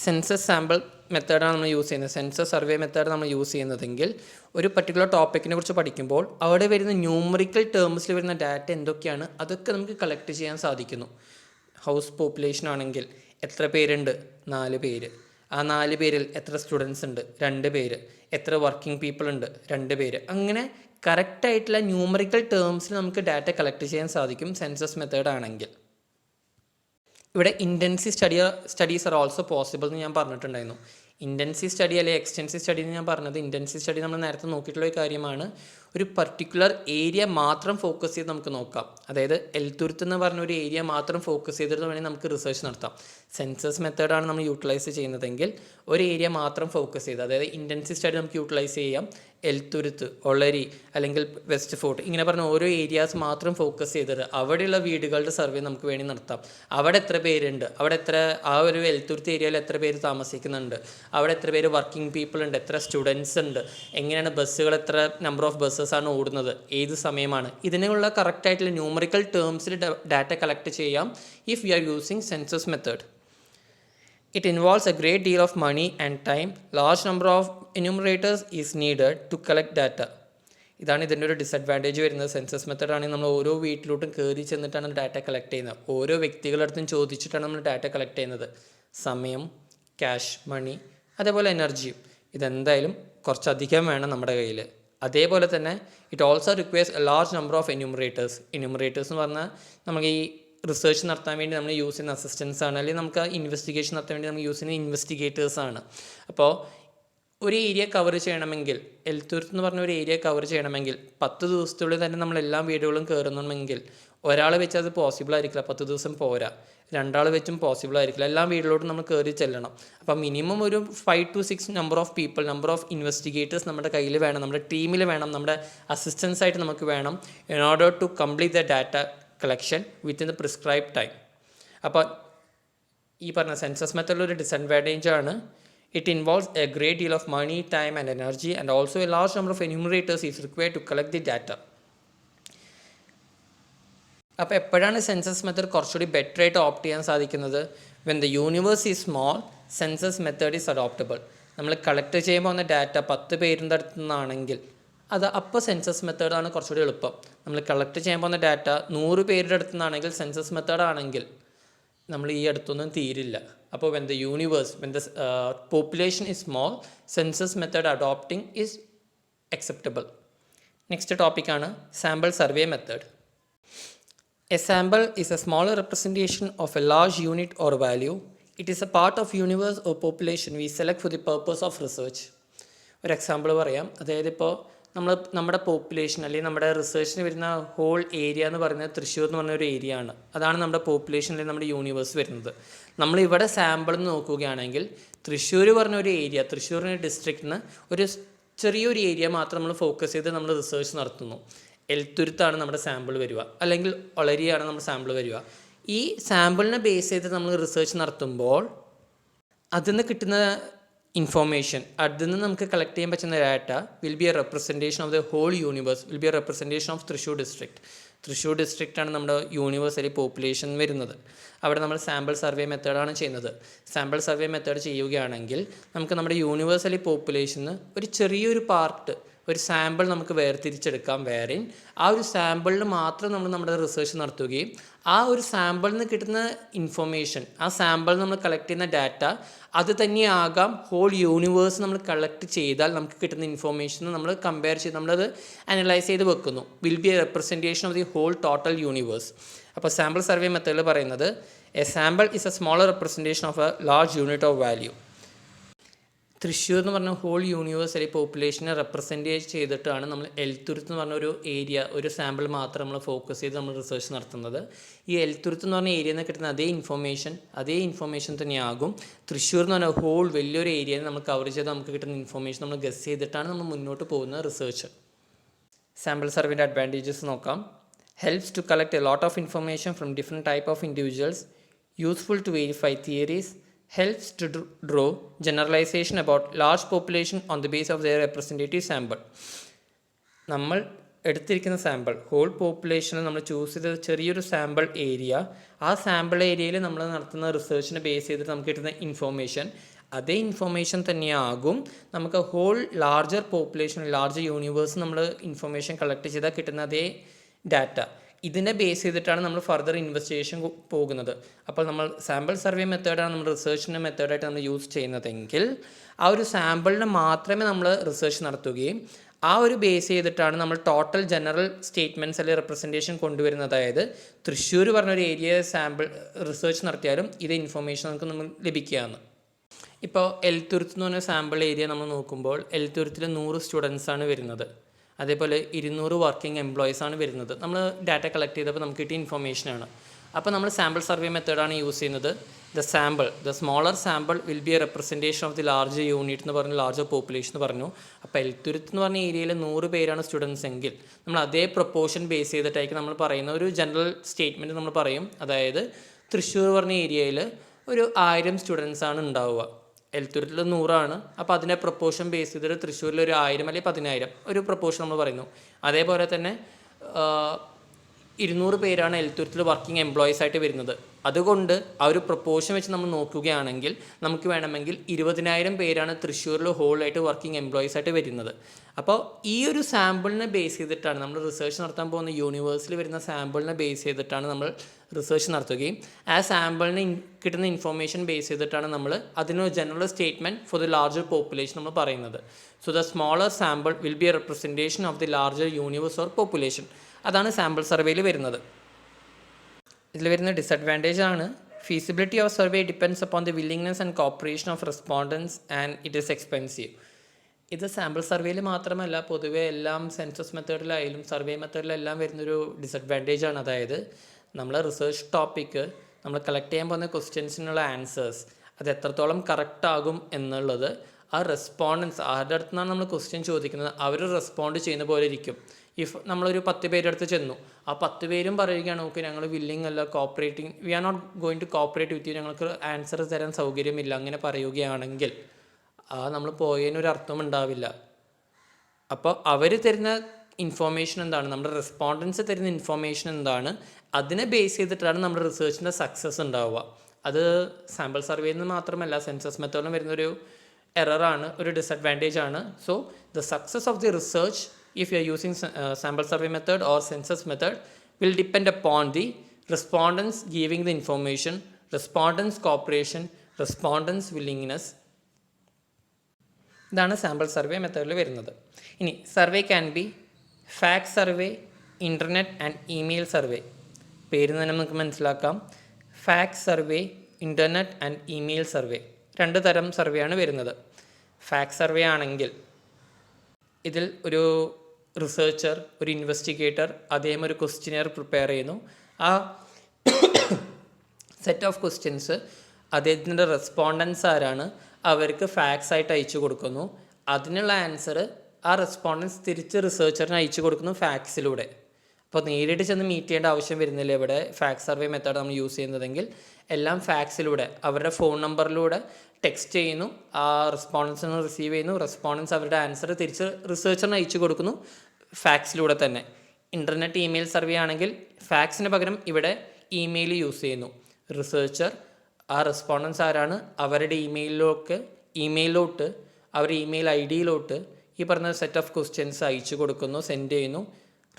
Census sample മെത്തേഡാണ് നമ്മൾ യൂസ് ചെയ്യുന്നത്. Census survey method നമ്മൾ use ചെയ്യുന്നതെങ്കിൽ ഒരു particular ടോപ്പിക്കിനെ കുറിച്ച് പഠിക്കുമ്പോൾ അവിടെ വരുന്ന ന്യൂമറിക്കൽ ടേംസിൽ വരുന്ന ഡാറ്റ എന്തൊക്കെയാണ് അതൊക്കെ നമുക്ക് കളക്ട് ചെയ്യാൻ സാധിക്കുന്നു. ഹൗസ് പോപ്പുലേഷൻ ആണെങ്കിൽ എത്ര പേരുണ്ട്, 4 പേര്. ആ 4 പേരിൽ എത്ര സ്റ്റുഡൻസ് ഉണ്ട്, 2 പേര്. എത്ര വർക്കിംഗ് പീപ്പിൾ ഉണ്ട്, 2 പേര്. അങ്ങനെ കറക്റ്റായിട്ടുള്ള ന്യൂമറിക്കൽ ടേംസിൽ നമുക്ക് ഡാറ്റ കളക്ട് ചെയ്യാൻ സാധിക്കും സെൻസസ് മെത്തേഡ് ആണെങ്കിൽ. ഇവിടെ intensive studies are also possible എന്ന് ഞാൻ പറഞ്ഞിട്ടുണ്ടായിരുന്നു. ഇൻറ്റൻസീവ് സ്റ്റഡി അല്ലെങ്കിൽ എക്സ്റ്റെൻസീവ് സ്റ്റഡി എന്ന് ഞാൻ പറഞ്ഞത്, ഇൻറ്റൻസീവ് സ്റ്റഡി നമ്മൾ നേരത്തെ നോക്കിയിട്ടുള്ള ഒരു കാര്യമാണ്. ഒരു പർട്ടിക്കുലർ ഏരിയ മാത്രം ഫോക്കസ് ചെയ്ത് നമുക്ക് നോക്കാം. അതായത് എൽത്തുരുത്ത് എന്ന് പറഞ്ഞ ഒരു ഏരിയ മാത്രം ഫോക്കസ് ചെയ്തിട്ട് വേണമെങ്കിൽ നമുക്ക് റിസർച്ച് നടത്താം. സെൻസസ് മെത്തേഡാണ് നമ്മൾ യൂട്ടിലൈസ് ചെയ്യുന്നതെങ്കിൽ ഒരു ഏരിയ മാത്രം ഫോക്കസ് ചെയ്ത്, അതായത് ഇൻറ്റൻസീവ് സ്റ്റഡി നമുക്ക് യൂട്ടിലൈസ് ചെയ്യാം എൽത്തുരുത്ത്, ഒളരി അല്ലെങ്കിൽ വെസ്റ്റ് ഫോർട്ട്, ഇങ്ങനെ പറഞ്ഞ ഓരോ ഏരിയാസ് മാത്രം ഫോക്കസ് ചെയ്തിട്ട് അവിടെയുള്ള വീടുകളുടെ സർവേ നമുക്ക് വേണ്ടി നടത്താം. അവിടെ എത്ര പേരുണ്ട്, അവിടെ ആ ഒരു എൽത്തുരുത്ത് ഏരിയയിൽ എത്ര പേര് താമസിക്കുന്നുണ്ട്, അവിടെ എത്ര പേര് വർക്കിംഗ് പീപ്പിൾ ഉണ്ട്, എത്ര സ്റ്റുഡൻസ് ഉണ്ട്, എങ്ങനെയാണ് ബസ്സുകൾ, എത്ര നമ്പർ ഓഫ് ബസ്സസ് ആണ് ഓടുന്നത്, ഏത് സമയമാണ്, ഇതിനുള്ള കറക്റ്റായിട്ടുള്ള ന്യൂമറിക്കൽ ടേംസിൽ ഡാറ്റ കളക്ട് ചെയ്യാം if we are using census method. It involves a great deal of money and time. Large number of enumerators is needed to collect data. ഇതാണ് ഇതിൻ്റെ ഒരു ഡിസഡ്വാൻറ്റേജ് വരുന്നത്. സെൻസസ് മെത്തേഡാണെങ്കിൽ നമ്മൾ ഓരോ വീട്ടിലോട്ടും കയറി ചെന്നിട്ടാണ് ഡാറ്റ കളക്ട് ചെയ്യുന്നത്. ഓരോ വ്യക്തികളുടെ അടുത്തും ചോദിച്ചിട്ടാണ് നമ്മൾ ഡാറ്റ കളക്ട് ചെയ്യുന്നത്. സമയം, ക്യാഷ്, മണി, അതേപോലെ എനർജിയും ഇതെന്തായാലും കുറച്ചധികം വേണം നമ്മുടെ കയ്യിൽ. അതേപോലെ തന്നെ it also requires A large number of enumerators. Enumerators എന്ന് പറഞ്ഞാൽ നമുക്ക് ഈ റിസർച്ച് നടത്താൻ വേണ്ടി നമ്മൾ യൂസ് ചെയ്യുന്ന അസിസ്റ്റൻസ് ആണ്, അല്ലെങ്കിൽ നമുക്ക് ഇൻവെസ്റ്റിഗേഷൻ നടത്താൻ വേണ്ടി നമ്മൾ യൂസ് ചെയ്യുന്ന ഇൻവെസ്റ്റിഗേറ്റേഴ്സാണ്. അപ്പോൾ ഒരു ഏരിയ കവർ ചെയ്യണമെങ്കിൽ, എൽത്തുരുത്ത് എന്ന് പറഞ്ഞ ഒരു ഏരിയ കവർ ചെയ്യണമെങ്കിൽ 10 ദിവസത്തിനുള്ളിൽ തന്നെ നമ്മൾ എല്ലാ വീടുകളും കയറുന്നുണ്ടെങ്കിൽ ഒരാൾ വെച്ച് അത് പോസിബിൾ ആയിരിക്കില്ല. 10 ദിവസം പോരാ, 2 ആൾ വെച്ചും പോസിബിൾ ആയിരിക്കില്ല. എല്ലാ വീട്ടിലോട്ടും നമ്മൾ കയറി ചെല്ലണം. അപ്പോൾ മിനിമം ഒരു 5 to 6 number of people, number of investigators നമ്മുടെ കയ്യിൽ വേണം, നമ്മുടെ ടീമിൽ വേണം, നമ്മുടെ അസിസ്റ്റൻസ് ആയിട്ട് നമുക്ക് വേണം in order to complete the data collection within the prescribe time. അപ്പോൾ ഈ പറഞ്ഞ സെൻസസ് മെത്തേഡിലൊരു ഡിസഡ്വാൻറ്റേജ് ആണ് it involves a great deal of money, time and energy and also a large number of enumerators is required to collect the data. അപ്പോൾ എപ്പോഴാണ് census method കുറച്ചുകൂടി better ആയിട്ട് opt ചെയ്യാൻ സാധിക്കുന്നത്? When the universe is small census method is adoptable. നമ്മൾ collect ചെയ്യാൻ പോകുന്ന data 10 പേരിൻ്റെ അടുത്തു നിന്നാണെങ്കിൽ അത് അപ്പോൾ സെൻസസ് മെത്തേഡാണ് കുറച്ചുകൂടി എളുപ്പം. നമ്മൾ കളക്ട് ചെയ്യാൻ പോകുന്ന ഡാറ്റ 100 പേരുടെ അടുത്തു നിന്നാണെങ്കിൽ സെൻസസ് മെത്തേഡ് ആണെങ്കിൽ നമ്മൾ ഈ അടുത്തൊന്നും തീരില്ല. അപ്പോൾ when the population is small census method adopting is acceptable. Next ടോപ്പിക്കാണ് sample survey method. A sample is a smaller representation of a large unit or value. It is a part of universe or population we select for the purpose of research. ഒരു example പറയാം. അതായത് ഇപ്പോൾ നമ്മുടെ population അല്ലെങ്കിൽ നമ്മുടെ റിസർച്ചിന് വരുന്ന whole area എന്ന് പറയുന്നത് തൃശ്ശൂർ എന്ന് പറഞ്ഞൊരു ഏരിയ ആണ്. അതാണ് നമ്മുടെ പോപ്പുലേഷൻ അല്ലെങ്കിൽ നമ്മുടെ യൂണിവേഴ്സ് വരുന്നത്. നമ്മളിവിടെ സാമ്പിൾ നോക്കുകയാണെങ്കിൽ തൃശ്ശൂർ പറഞ്ഞൊരു ഏരിയ, തൃശ്ശൂരിൻ്റെ ഡിസ്ട്രിക്റ്റിന് ഒരു ചെറിയൊരു ഏരിയ മാത്രം നമ്മൾ ഫോക്കസ് ചെയ്ത് നമ്മൾ റിസർച്ച് നടത്തുന്നു. എൽത്തുരുത്താണ് നമ്മുടെ സാമ്പിൾ വരിക, അല്ലെങ്കിൽ ഒളരിയാണ് നമ്മുടെ സാമ്പിൾ വരിക. ഈ സാമ്പിളിനെ ബേസ് ചെയ്ത് നമ്മൾ റിസർച്ച് നടത്തുമ്പോൾ അതിൽ നിന്ന് കിട്ടുന്ന ഇൻഫോർമേഷൻ, അതിൽ നിന്ന് നമുക്ക് കളക്ട് ചെയ്യാൻ പറ്റുന്ന data will be a representation of the whole universe, will be a representation of Thrissur district. Thrissur ഡിസ്ട്രിക്റ്റാണ് നമ്മുടെ യൂണിവേഴ്സലി പോപ്പുലേഷൻ വരുന്നത്. അവിടെ നമ്മൾ സാമ്പിൾ സർവേ മെത്തേഡാണ് ചെയ്യുന്നത്. സാമ്പിൾ സർവേ മെത്തേഡ് ചെയ്യുകയാണെങ്കിൽ നമുക്ക് നമ്മുടെ യൂണിവേഴ്സലി പോപ്പുലേഷന് ഒരു ചെറിയൊരു പാർട്ട്, ഒരു സാമ്പിൾ നമുക്ക് വേർതിരിച്ചെടുക്കാം. വേറിൻ ആ ഒരു സാമ്പിളിൽ മാത്രം നമ്മൾ നമ്മുടെ റിസർച്ച് നടത്തുകയും ആ ഒരു സാമ്പിളിൽ നിന്ന് കിട്ടുന്ന ഇൻഫർമേഷൻ, ആ സാമ്പിൾ നമ്മൾ കളക്ട് ചെയ്യുന്ന ഡാറ്റ അത് തന്നെയാകാം ഹോൾ യൂണിവേഴ്സ് നമ്മൾ കളക്ട് ചെയ്താൽ നമുക്ക് കിട്ടുന്ന ഇൻഫോർമേഷൻ നമ്മൾ കമ്പയർ ചെയ്ത് നമ്മളത് അനലൈസ് ചെയ്ത് വെക്കുന്നു. Will be a representation of the whole total universe. അപ്പോൾ സാമ്പിൾ സർവേ മെത്തേഡിൽ പറയുന്നത് a sample is a smaller representation of a large unit of value. Thrissur എന്ന് പറഞ്ഞ ഹോൾ യൂണിവേഴ്സ് അല്ലെങ്കിൽ പോപ്പുലേഷനെ റെപ്രസെൻറ്റ് ചെയ്തിട്ടാണ് നമ്മൾ എൽത്തുരുത്ത് എന്ന് പറഞ്ഞ ഒരു ഏരിയ, ഒരു സാമ്പിൾ മാത്രം നമ്മൾ ഫോക്കസ് ചെയ്ത് നമ്മൾ റിസർച്ച് നടത്തുന്നത്. ഈ എൽത്തുരുത്ത് എന്ന് പറഞ്ഞ ഏരിയയിൽ നിന്ന് കിട്ടുന്ന അതേ ഇൻഫോർമേഷൻ തന്നെയാകും തൃശ്ശൂർ എന്ന് പറഞ്ഞ ഹോൾ വലിയൊരു ഏരിയയിൽ നമ്മൾ കവർ ചെയ്ത് നമുക്ക് കിട്ടുന്ന ഇൻഫോർമേഷൻ നമ്മൾ ഗസ് ചെയ്തിട്ടാണ് നമ്മൾ മുന്നോട്ട് പോകുന്ന റിസർച്ച്. സാമ്പിൾ സർവേൻ്റെ അഡ്വാൻറ്റേജസ് നോക്കാം. Helps to collect a lot of information from different type of individuals, useful to verify theories, helps to draw generalization about large population on the basis of their representative sample. നമ്മൾ എടുത്തിരിക്കുന്ന sample whole പോപ്പുലേഷനിൽ നമ്മൾ choose ചെയ്ത ചെറിയൊരു sample area, ആ sample ഏരിയയിൽ നമ്മൾ നടത്തുന്ന റിസർച്ചിനെ base ചെയ്തിട്ട് നമുക്ക് കിട്ടുന്ന ഇൻഫോർമേഷൻ അതേ ഇൻഫോർമേഷൻ തന്നെയാകും നമുക്ക് whole larger population, larger universe നമ്മൾ ഇൻഫോർമേഷൻ കളക്ട് ചെയ്താൽ കിട്ടുന്ന അതേ ഡാറ്റ. ഇതിനെ ബേസ് ചെയ്തിട്ടാണ് നമ്മൾ ഫർദർ ഇൻവെസ്റ്റിഗേഷൻ പോകുന്നത്. അപ്പോൾ നമ്മൾ സാമ്പിൾ സർവേ മെത്തേഡാണ് നമ്മൾ റിസർച്ചിൻ്റെ മെത്തേഡായിട്ട് നമ്മൾ യൂസ് ചെയ്യുന്നതെങ്കിൽ ആ ഒരു സാമ്പിളിന് മാത്രമേ നമ്മൾ റിസർച്ച് നടത്തുകയും ആ ഒരു ബേസ് ചെയ്തിട്ടാണ് നമ്മൾ ടോട്ടൽ ജനറൽ സ്റ്റേറ്റ്മെൻറ്റ്സ് അല്ലെങ്കിൽ റെപ്രസെൻറ്റേഷൻ കൊണ്ടുവരുന്നത്. അതായത് തൃശ്ശൂർ പറഞ്ഞൊരു ഏരിയ സാമ്പിൾ റിസർച്ച് നടത്തിയാലും ഇതേ ഇൻഫോർമേഷൻ നമുക്ക് ലഭിക്കുകയാണ്. ഇപ്പോൾ എൽത്തുരുത്ത് എന്ന് പറഞ്ഞ സാമ്പിൾ ഏരിയ നമ്മൾ നോക്കുമ്പോൾ എൽത്തുരുത്തിൽ 100 സ്റ്റുഡൻസാണ് വരുന്നത്. അതേപോലെ 200 വർക്കിംഗ് എംപ്ലോയീസാണ് വരുന്നത്. നമ്മൾ ഡാറ്റ കളക്ട് ചെയ്തപ്പോൾ നമുക്ക് കിട്ടിയ ഇൻഫോർമേഷനാണ്. അപ്പോൾ നമ്മൾ സാമ്പിൾ സർവേ മെത്തേഡാണ് യൂസ് ചെയ്യുന്നത്. The smaller sample will be a representation of the larger unit എന്ന് പറഞ്ഞു, ലാർജർ പോപ്പുലേഷൻ എന്ന് പറഞ്ഞു. അപ്പോൾ എൽത്തുരുത്ത് എന്ന് പറഞ്ഞ ഏരിയയിൽ 100 പേരാണ് സ്റ്റുഡൻസ് എങ്കിൽ നമ്മൾ അതേ പ്രൊപ്പോർഷൻ ബേസ് ചെയ്തിട്ടായിരിക്കും നമ്മൾ പറയുന്ന ഒരു ജനറൽ സ്റ്റേറ്റ്മെൻറ്റ് നമ്മൾ പറയും. അതായത് തൃശ്ശൂർ പറഞ്ഞ ഏരിയയിൽ ഒരു 1000 സ്റ്റുഡൻസാണ് ഉണ്ടാവുക, എൽത്തുരുത്തിൽ 100 അപ്പോൾ അതിൻ്റെ പ്രൊപ്പോർഷൻ ബേസ് ചെയ്തിട്ട് തൃശ്ശൂരിൽ ഒരു 1000 അല്ലെങ്കിൽ 10000 ഒരു പ്രൊപ്പോർഷൻ നമ്മൾ പറയുന്നു. അതേപോലെ തന്നെ 200 പേരാണ് എൽത്തുരുത്തിൽ വർക്കിംഗ് എംപ്ലോയീസ് ആയിട്ട് വരുന്നത്. അതുകൊണ്ട് ആ ഒരു പ്രൊപ്പോർഷൻ വെച്ച് നമ്മൾ നോക്കുകയാണെങ്കിൽ നമുക്ക് വേണമെങ്കിൽ 20000 പേരാണ് തൃശ്ശൂരിൽ ഹോളായിട്ട് വർക്കിംഗ് എംപ്ലോയീസ് ആയിട്ട് വരുന്നത്. അപ്പോൾ ഈ ഒരു സാമ്പിളിനെ ബേസ് ചെയ്തിട്ടാണ് നമ്മൾ റിസർച്ച് നടത്താൻ പോകുന്ന യൂണിവേഴ്സിൽ വരുന്ന സാമ്പിളിനെ ബേസ് ചെയ്തിട്ടാണ് നമ്മൾ റിസർച്ച് നടത്തുകയും ആ സാമ്പിളിന് കിട്ടുന്ന ഇൻഫോർമേഷൻ ബേസ് ചെയ്തിട്ടാണ് നമ്മൾ അതിനൊരു general statement for the larger population നമ്മൾ പറയുന്നത്. So the smaller sample will be a representation of the larger universe or population. അതാണ് സാമ്പിൾ സർവേയിൽ വരുന്നത്. ഇതിൽ വരുന്ന ഡിസഡ്വാൻറ്റേജ് ആണ് feasibility of survey depends upon the willingness and cooperation of respondents and it is expensive. ഇത് sample സർവേയിൽ മാത്രമല്ല, പൊതുവേ എല്ലാം സെൻസസ് മെത്തേഡിലായാലും സർവേ മെത്തേഡിലെല്ലാം വരുന്നൊരു ഡിസഡ്വാൻറ്റേജ് ആണ്. അതായത് നമ്മൾ റിസർച്ച് ടോപ്പിക്ക് നമ്മൾ കളക്ട് ചെയ്യാൻ പോകുന്ന ക്വസ്റ്റ്യൻസിനുള്ള ആൻസേഴ്സ് അത് എത്രത്തോളം കറക്റ്റ് ആകും എന്നുള്ളത് ആ റെസ്പോണ്ടൻസ് ആരുടെ അടുത്ത് നിന്നാണ് നമ്മൾ ക്വസ്റ്റ്യൻ ചോദിക്കുന്നത് അവർ റെസ്പോണ്ട് ചെയ്യുന്ന പോലെ ഇരിക്കും. ഇഫ് നമ്മളൊരു 10 പേരുടെ അടുത്ത് ചെന്നു, ആ 10 പേരും പറയുകയാണ് ഓക്കെ ഞങ്ങൾ വില്ലിങ് അല്ല, cooperating, we are not going to cooperate with you, ഞങ്ങൾക്ക് ആൻസർ തരാൻ സൗകര്യമില്ല, അങ്ങനെ പറയുകയാണെങ്കിൽ നമ്മൾ പോയതിനൊരു അർത്ഥം ഉണ്ടാവില്ല. അപ്പോൾ അവർ തരുന്ന ഇൻഫോർമേഷൻ എന്താണ്, നമ്മുടെ റെസ്പോണ്ടൻസ് തരുന്ന ഇൻഫോർമേഷൻ എന്താണ്, അതിനെ ബേസ് ചെയ്തിട്ടാണ് നമ്മുടെ റിസർച്ചിൻ്റെ സക്സസ് ഉണ്ടാവുക. അത് സാമ്പിൾ സർവേയിൽ നിന്ന് മാത്രമല്ല സെൻസസ് മെത്തേഡിലും വരുന്നൊരു എററാണ്, ഒരു ഡിസഡ്വാൻറ്റേജ് ആണ്. So the success of the research if you are using sample survey method or census method will depend upon the respondents giving the information, respondents corporation, respondents willingness. ഇതാണ് sample survey മെത്തേഡിൽ വരുന്നത്. ഇനി survey can be fact survey, internet and email survey. പേര് തന്നെ നമുക്ക് മനസ്സിലാക്കാം. Fact survey, internet and email survey, 2 തരം survey ആണ് വരുന്നത്. ഫാക്ട് സർവേ ആണെങ്കിൽ ഇതിൽ ഒരു റിസർച്ചർ, ഒരു ഇൻവെസ്റ്റിഗേറ്റർ അദ്ദേഹം ഒരു ക്വസ്റ്റ്യനെയർ പ്രിപ്പയർ ചെയ്യുന്നു. ആ സെറ്റ് ഓഫ് ക്വസ്റ്റ്യൻസ് അദ്ദേഹത്തിൻ്റെ റെസ്പോണ്ടൻസ് ആരാണ് അവർക്ക് ഫാക്ട്സ് ആയിട്ട് അയച്ചു കൊടുക്കുന്നു. അതിനുള്ള ആൻസർ ആ റെസ്പോണ്ടൻസ് തിരിച്ച് റിസർച്ചറിന് അയച്ചു കൊടുക്കുന്നു ഫാക്ട്സിലൂടെ. അപ്പോൾ നേരിട്ട് ചെന്ന് മീറ്റ് ചെയ്യേണ്ട ആവശ്യം വരുന്നില്ല ഇവിടെ ഫാക്ട് സർവേ മെത്തേഡ് നമ്മൾ യൂസ് ചെയ്യുന്നതെങ്കിൽ. എല്ലാം ഫാക്ട്സിലൂടെ അവരുടെ ഫോൺ നമ്പറിലൂടെ ടെക്സ്റ്റ് ചെയ്യുന്നു, ആ റെസ്പോണ്ടൻസിന് റിസീവ് ചെയ്യുന്നു, റെസ്പോണ്ടൻസ് അവരുടെ ആൻസർ തിരിച്ച് റിസർച്ചറിന് അയച്ചു കൊടുക്കുന്നു ഫാക്ട്സിലൂടെ തന്നെ. ഇൻ്റർനെറ്റ് ഇമെയിൽ സർവേ ആണെങ്കിൽ ഫാക്ട്സിന് പകരം ഇവിടെ ഇമെയിൽ യൂസ് ചെയ്യുന്നു. റിസർച്ചർ ആ റെസ്പോണ്ടൻസ് ആരാണ് അവരുടെ ഇമെയിലോട്ട് അവരുടെ ഇമെയിൽ ഐ ഡിയിലോട്ട് ഈ പറഞ്ഞ സെറ്റ് ഓഫ് ക്വസ്റ്റ്യൻസ് അയച്ചു കൊടുക്കുന്നു, സെൻഡ് ചെയ്യുന്നു.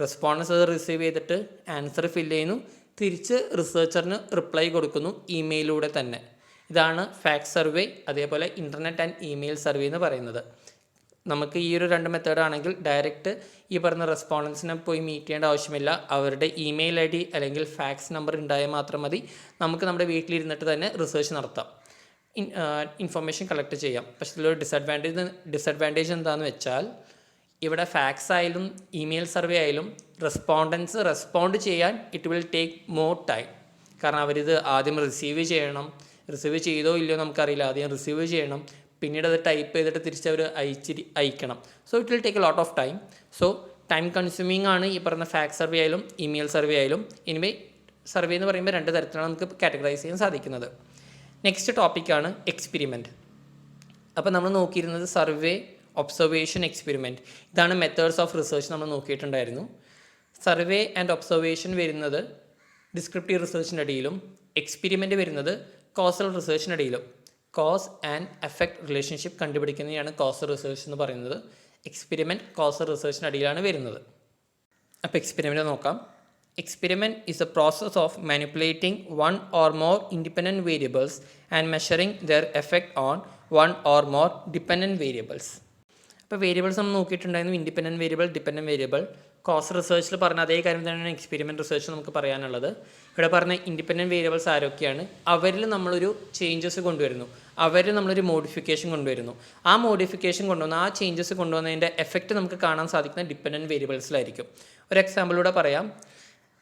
റെസ്പോണ്ടൻസ് അത് റിസീവ് ചെയ്തിട്ട് ആൻസർ ഫില്ല് ചെയ്യുന്നു, തിരിച്ച് റിസർച്ചറിന് റിപ്ലൈ കൊടുക്കുന്നു ഇമെയിലൂടെ തന്നെ. ഇതാണ് ഫാക്ട് സർവേ, അതേപോലെ ഇൻ്റർനെറ്റ് ആൻഡ് ഇമെയിൽ സർവേ എന്ന് പറയുന്നത്. നമുക്ക് ഈ ഒരു 2 മെത്തേഡാണെങ്കിൽ ഡയറക്റ്റ് ഈ പറഞ്ഞ റെസ്പോണ്ടൻസിനെ പോയി മീറ്റ് ചെയ്യേണ്ട ആവശ്യമില്ല. അവരുടെ ഇമെയിൽ ഐ ഡി അല്ലെങ്കിൽ ഫാക്സ് നമ്പർ ഉണ്ടായാൽ മാത്രം മതി. നമുക്ക് നമ്മുടെ വീട്ടിലിരുന്നിട്ട് തന്നെ റിസർച്ച് നടത്താം, ഇൻഫർമേഷൻ കളക്ട് ചെയ്യാം. പക്ഷേ ഇതിലൊരു ഡിസഡ്വാൻറ്റേജ് എന്താണെന്ന് വെച്ചാൽ ഇവിടെ ഫാക്സ് ആയാലും ഇമെയിൽ സർവേ ആയാലും റെസ്പോണ്ടൻസ് റെസ്പോണ്ട് ചെയ്യാൻ it will take more time. കാരണം അവരിത് ആദ്യം റിസീവ് ചെയ്തോ ഇല്ലയോ നമുക്കറിയില്ല. ആദ്യം റിസീവ് ചെയ്യണം, പിന്നീട് അത് ടൈപ്പ് ചെയ്തിട്ട് തിരിച്ച് അവർ അയക്കണം. So it will take a lot of time. So time consuming ആണ് ഈ പറഞ്ഞ ഫാക്ട് സർവേ ആയാലും ഇമെയിൽ സർവേ ആയാലും. എനിവേ സർവേ എന്ന് പറയുമ്പോൾ 2 തരത്തിലാണ് നമുക്ക് കാറ്റഗറൈസ് ചെയ്യാൻ സാധിക്കുന്നത്. നെക്സ്റ്റ് ടോപ്പിക്കാണ് എക്സ്പെരിമെൻറ്റ്. അപ്പോൾ നമ്മൾ നോക്കിയിരുന്നത് സർവേ, ഒബ്സർവേഷൻ, എക്സ്പെരിമെൻറ്റ്. ഇതാണ് മെത്തേഡ്സ് ഓഫ് റിസർച്ച് നമ്മൾ നോക്കിയിട്ടുണ്ടായിരുന്നു. സർവേ ആൻഡ് ഒബ്സർവേഷൻ വരുന്നത് ഡിസ്ക്രിപ്റ്റീവ് റിസർച്ചിൻ്റെ ഇടയിലും എക്സ്പെരിമെൻറ്റ് വരുന്നത് കോസൽ റിസർച്ചിൻ്റെ ഇടയിലും. കോസ് ആൻഡ് എഫക്റ്റ് റിലേഷൻഷിപ്പ് കണ്ടുപിടിക്കുന്നതാണ് കോസൽ റിസർച്ച് എന്ന് പറയുന്നത്. എക്സ്പെരിമെൻറ്റ് കോസൽ റിസർച്ചിൻ്റെ ഇടയിലാണ് വരുന്നത്. അപ്പോൾ എക്സ്പെരിമെൻറ്റ് നോക്കാം. Experiment is a process of manipulating one or more independent variables and measuring their effect on one or more dependent variables. അപ്പോൾ വേരിയബിൾസ് നമ്മൾ നോക്കിയിട്ടുണ്ടായിരുന്നു, independent variable, dependent variable. Cause റിസർച്ചിൽ പറഞ്ഞ അതേ കാര്യം തന്നെയാണ് എക്സ്പെരിമെൻറ്റ് റിസർച്ചിൽ നമുക്ക് പറയാനുള്ളത്. ഇവിടെ പറഞ്ഞ ഇൻഡിപെൻഡൻറ്റ് വേരിയബിൾസ് ആരൊക്കെയാണ്, അവരിൽ നമ്മളൊരു ചേഞ്ചസ് കൊണ്ടുവരുന്നു, അവരിൽ നമ്മളൊരു മോഡിഫിക്കേഷൻ കൊണ്ടുവരുന്നു. ആ മോഡിഫിക്കേഷൻ കൊണ്ടുവന്ന് ആ ചേഞ്ചസ് കൊണ്ടുവന്നതിൻ്റെ എഫക്റ്റ് നമുക്ക് കാണാൻ സാധിക്കുന്ന ഡിപെൻഡൻറ്റ് വേരിയബിൾസിലായിരിക്കും. ഒരു എക്സാമ്പിളിലൂടെ പറയാം.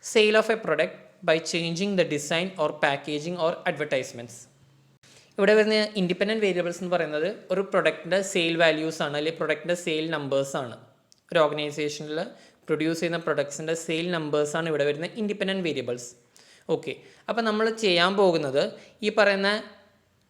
Sale of a product by changing the design or packaging or advertisements. ഇവിടെ വരുന്ന ഇൻഡിപെൻഡൻറ്റ് വേരിയബിൾസ് എന്ന് പറയുന്നത് ഒരു പ്രൊഡക്റ്റിൻ്റെ സെയിൽ വാല്യൂസ് ആണ്, അല്ലെങ്കിൽ പ്രൊഡക്റ്റിൻ്റെ സെയിൽ നമ്പേഴ്സാണ്. ഒരു ഓർഗനൈസേഷനിൽ പ്രൊഡ്യൂസ് ചെയ്യുന്ന പ്രൊഡക്ട്സിൻ്റെ സെയിൽ നമ്പേഴ്സാണ് ഇവിടെ വരുന്ന ഇൻഡിപെൻഡൻറ്റ് വേരിയബിൾസ്. ഓക്കെ, അപ്പോൾ നമ്മൾ ചെയ്യാൻ പോകുന്നത് ഈ പറയുന്ന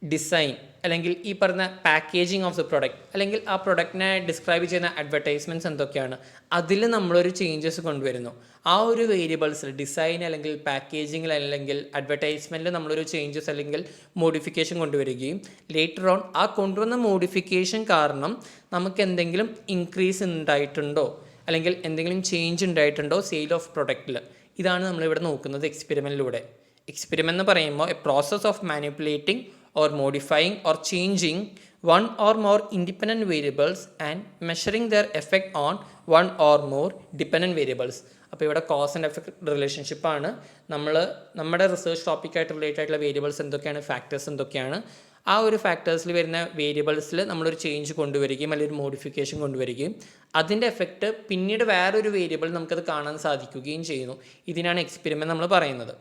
ഡിസൈൻ അല്ലെങ്കിൽ ഈ പറഞ്ഞ പാക്കേജിങ് ഓഫ് ദ പ്രൊഡക്റ്റ് അല്ലെങ്കിൽ ആ പ്രൊഡക്റ്റിനെ ഡിസ്ക്രൈബ് ചെയ്യുന്ന അഡ്വർടൈസ്മെൻറ്റ്സ് എന്തൊക്കെയാണ്, അതിൽ നമ്മളൊരു ചേഞ്ചസ് കൊണ്ടുവരുന്നു. ആ ഒരു വേരിയബിൾസിൽ ഡിസൈൻ അല്ലെങ്കിൽ പാക്കേജിങ്ങിൽ അല്ലെങ്കിൽ അഡ്വർടൈസ്മെൻറ്റിൽ നമ്മളൊരു ചേഞ്ചസ് അല്ലെങ്കിൽ മോഡിഫിക്കേഷൻ കൊണ്ടുവരികയും ലേറ്റർ ഓൺ ആ കൊണ്ടുവന്ന മോഡിഫിക്കേഷൻ കാരണം നമുക്ക് എന്തെങ്കിലും ഇൻക്രീസ് ഉണ്ടായിട്ടുണ്ടോ അല്ലെങ്കിൽ എന്തെങ്കിലും ചേഞ്ച് ഉണ്ടായിട്ടുണ്ടോ സെയിൽ ഓഫ് പ്രൊഡക്റ്റിൽ. ഇതാണ് നമ്മളിവിടെ നോക്കുന്നത് എക്സ്പെരിമെൻറ്റിലൂടെ. എക്സ്പെരിമെൻ്റ് എന്ന് പറയുമ്പോൾ A process of manipulating or modifying or changing one or more independent variables and measuring their effect on one or more dependent variables. അപ്പോൾ ഇവിടെ കോസ് ആൻഡ് എഫക്റ്റ് റിലേഷൻഷിപ്പാണ്. നമ്മുടെ റിസർച്ച് ടോപ്പിക്കായിട്ട് റിലേറ്റഡ് ആയിട്ടുള്ള വേരിയബിൾസ് എന്തൊക്കെയാണ്, ഫാക്ടേഴ്സ് എന്തൊക്കെയാണ്, ആ ഒരു ഫാക്ടേഴ്സിൽ വരുന്ന വേരിയബിൾസിൽ നമ്മളൊരു ചേഞ്ച് കൊണ്ടുവരികയും അല്ലെങ്കിൽ ഒരു മോഡിഫിക്കേഷൻ കൊണ്ടുവരികയും അതിൻ്റെ എഫക്റ്റ് പിന്നീട് വേറൊരു വേരിയബിൾ നമുക്കത് കാണാൻ സാധിക്കുകയും ചെയ്യുന്നു. ഇതിനാണ് എക്സ്പെരിമെൻറ്റ് നമ്മൾ പറയുന്നത്.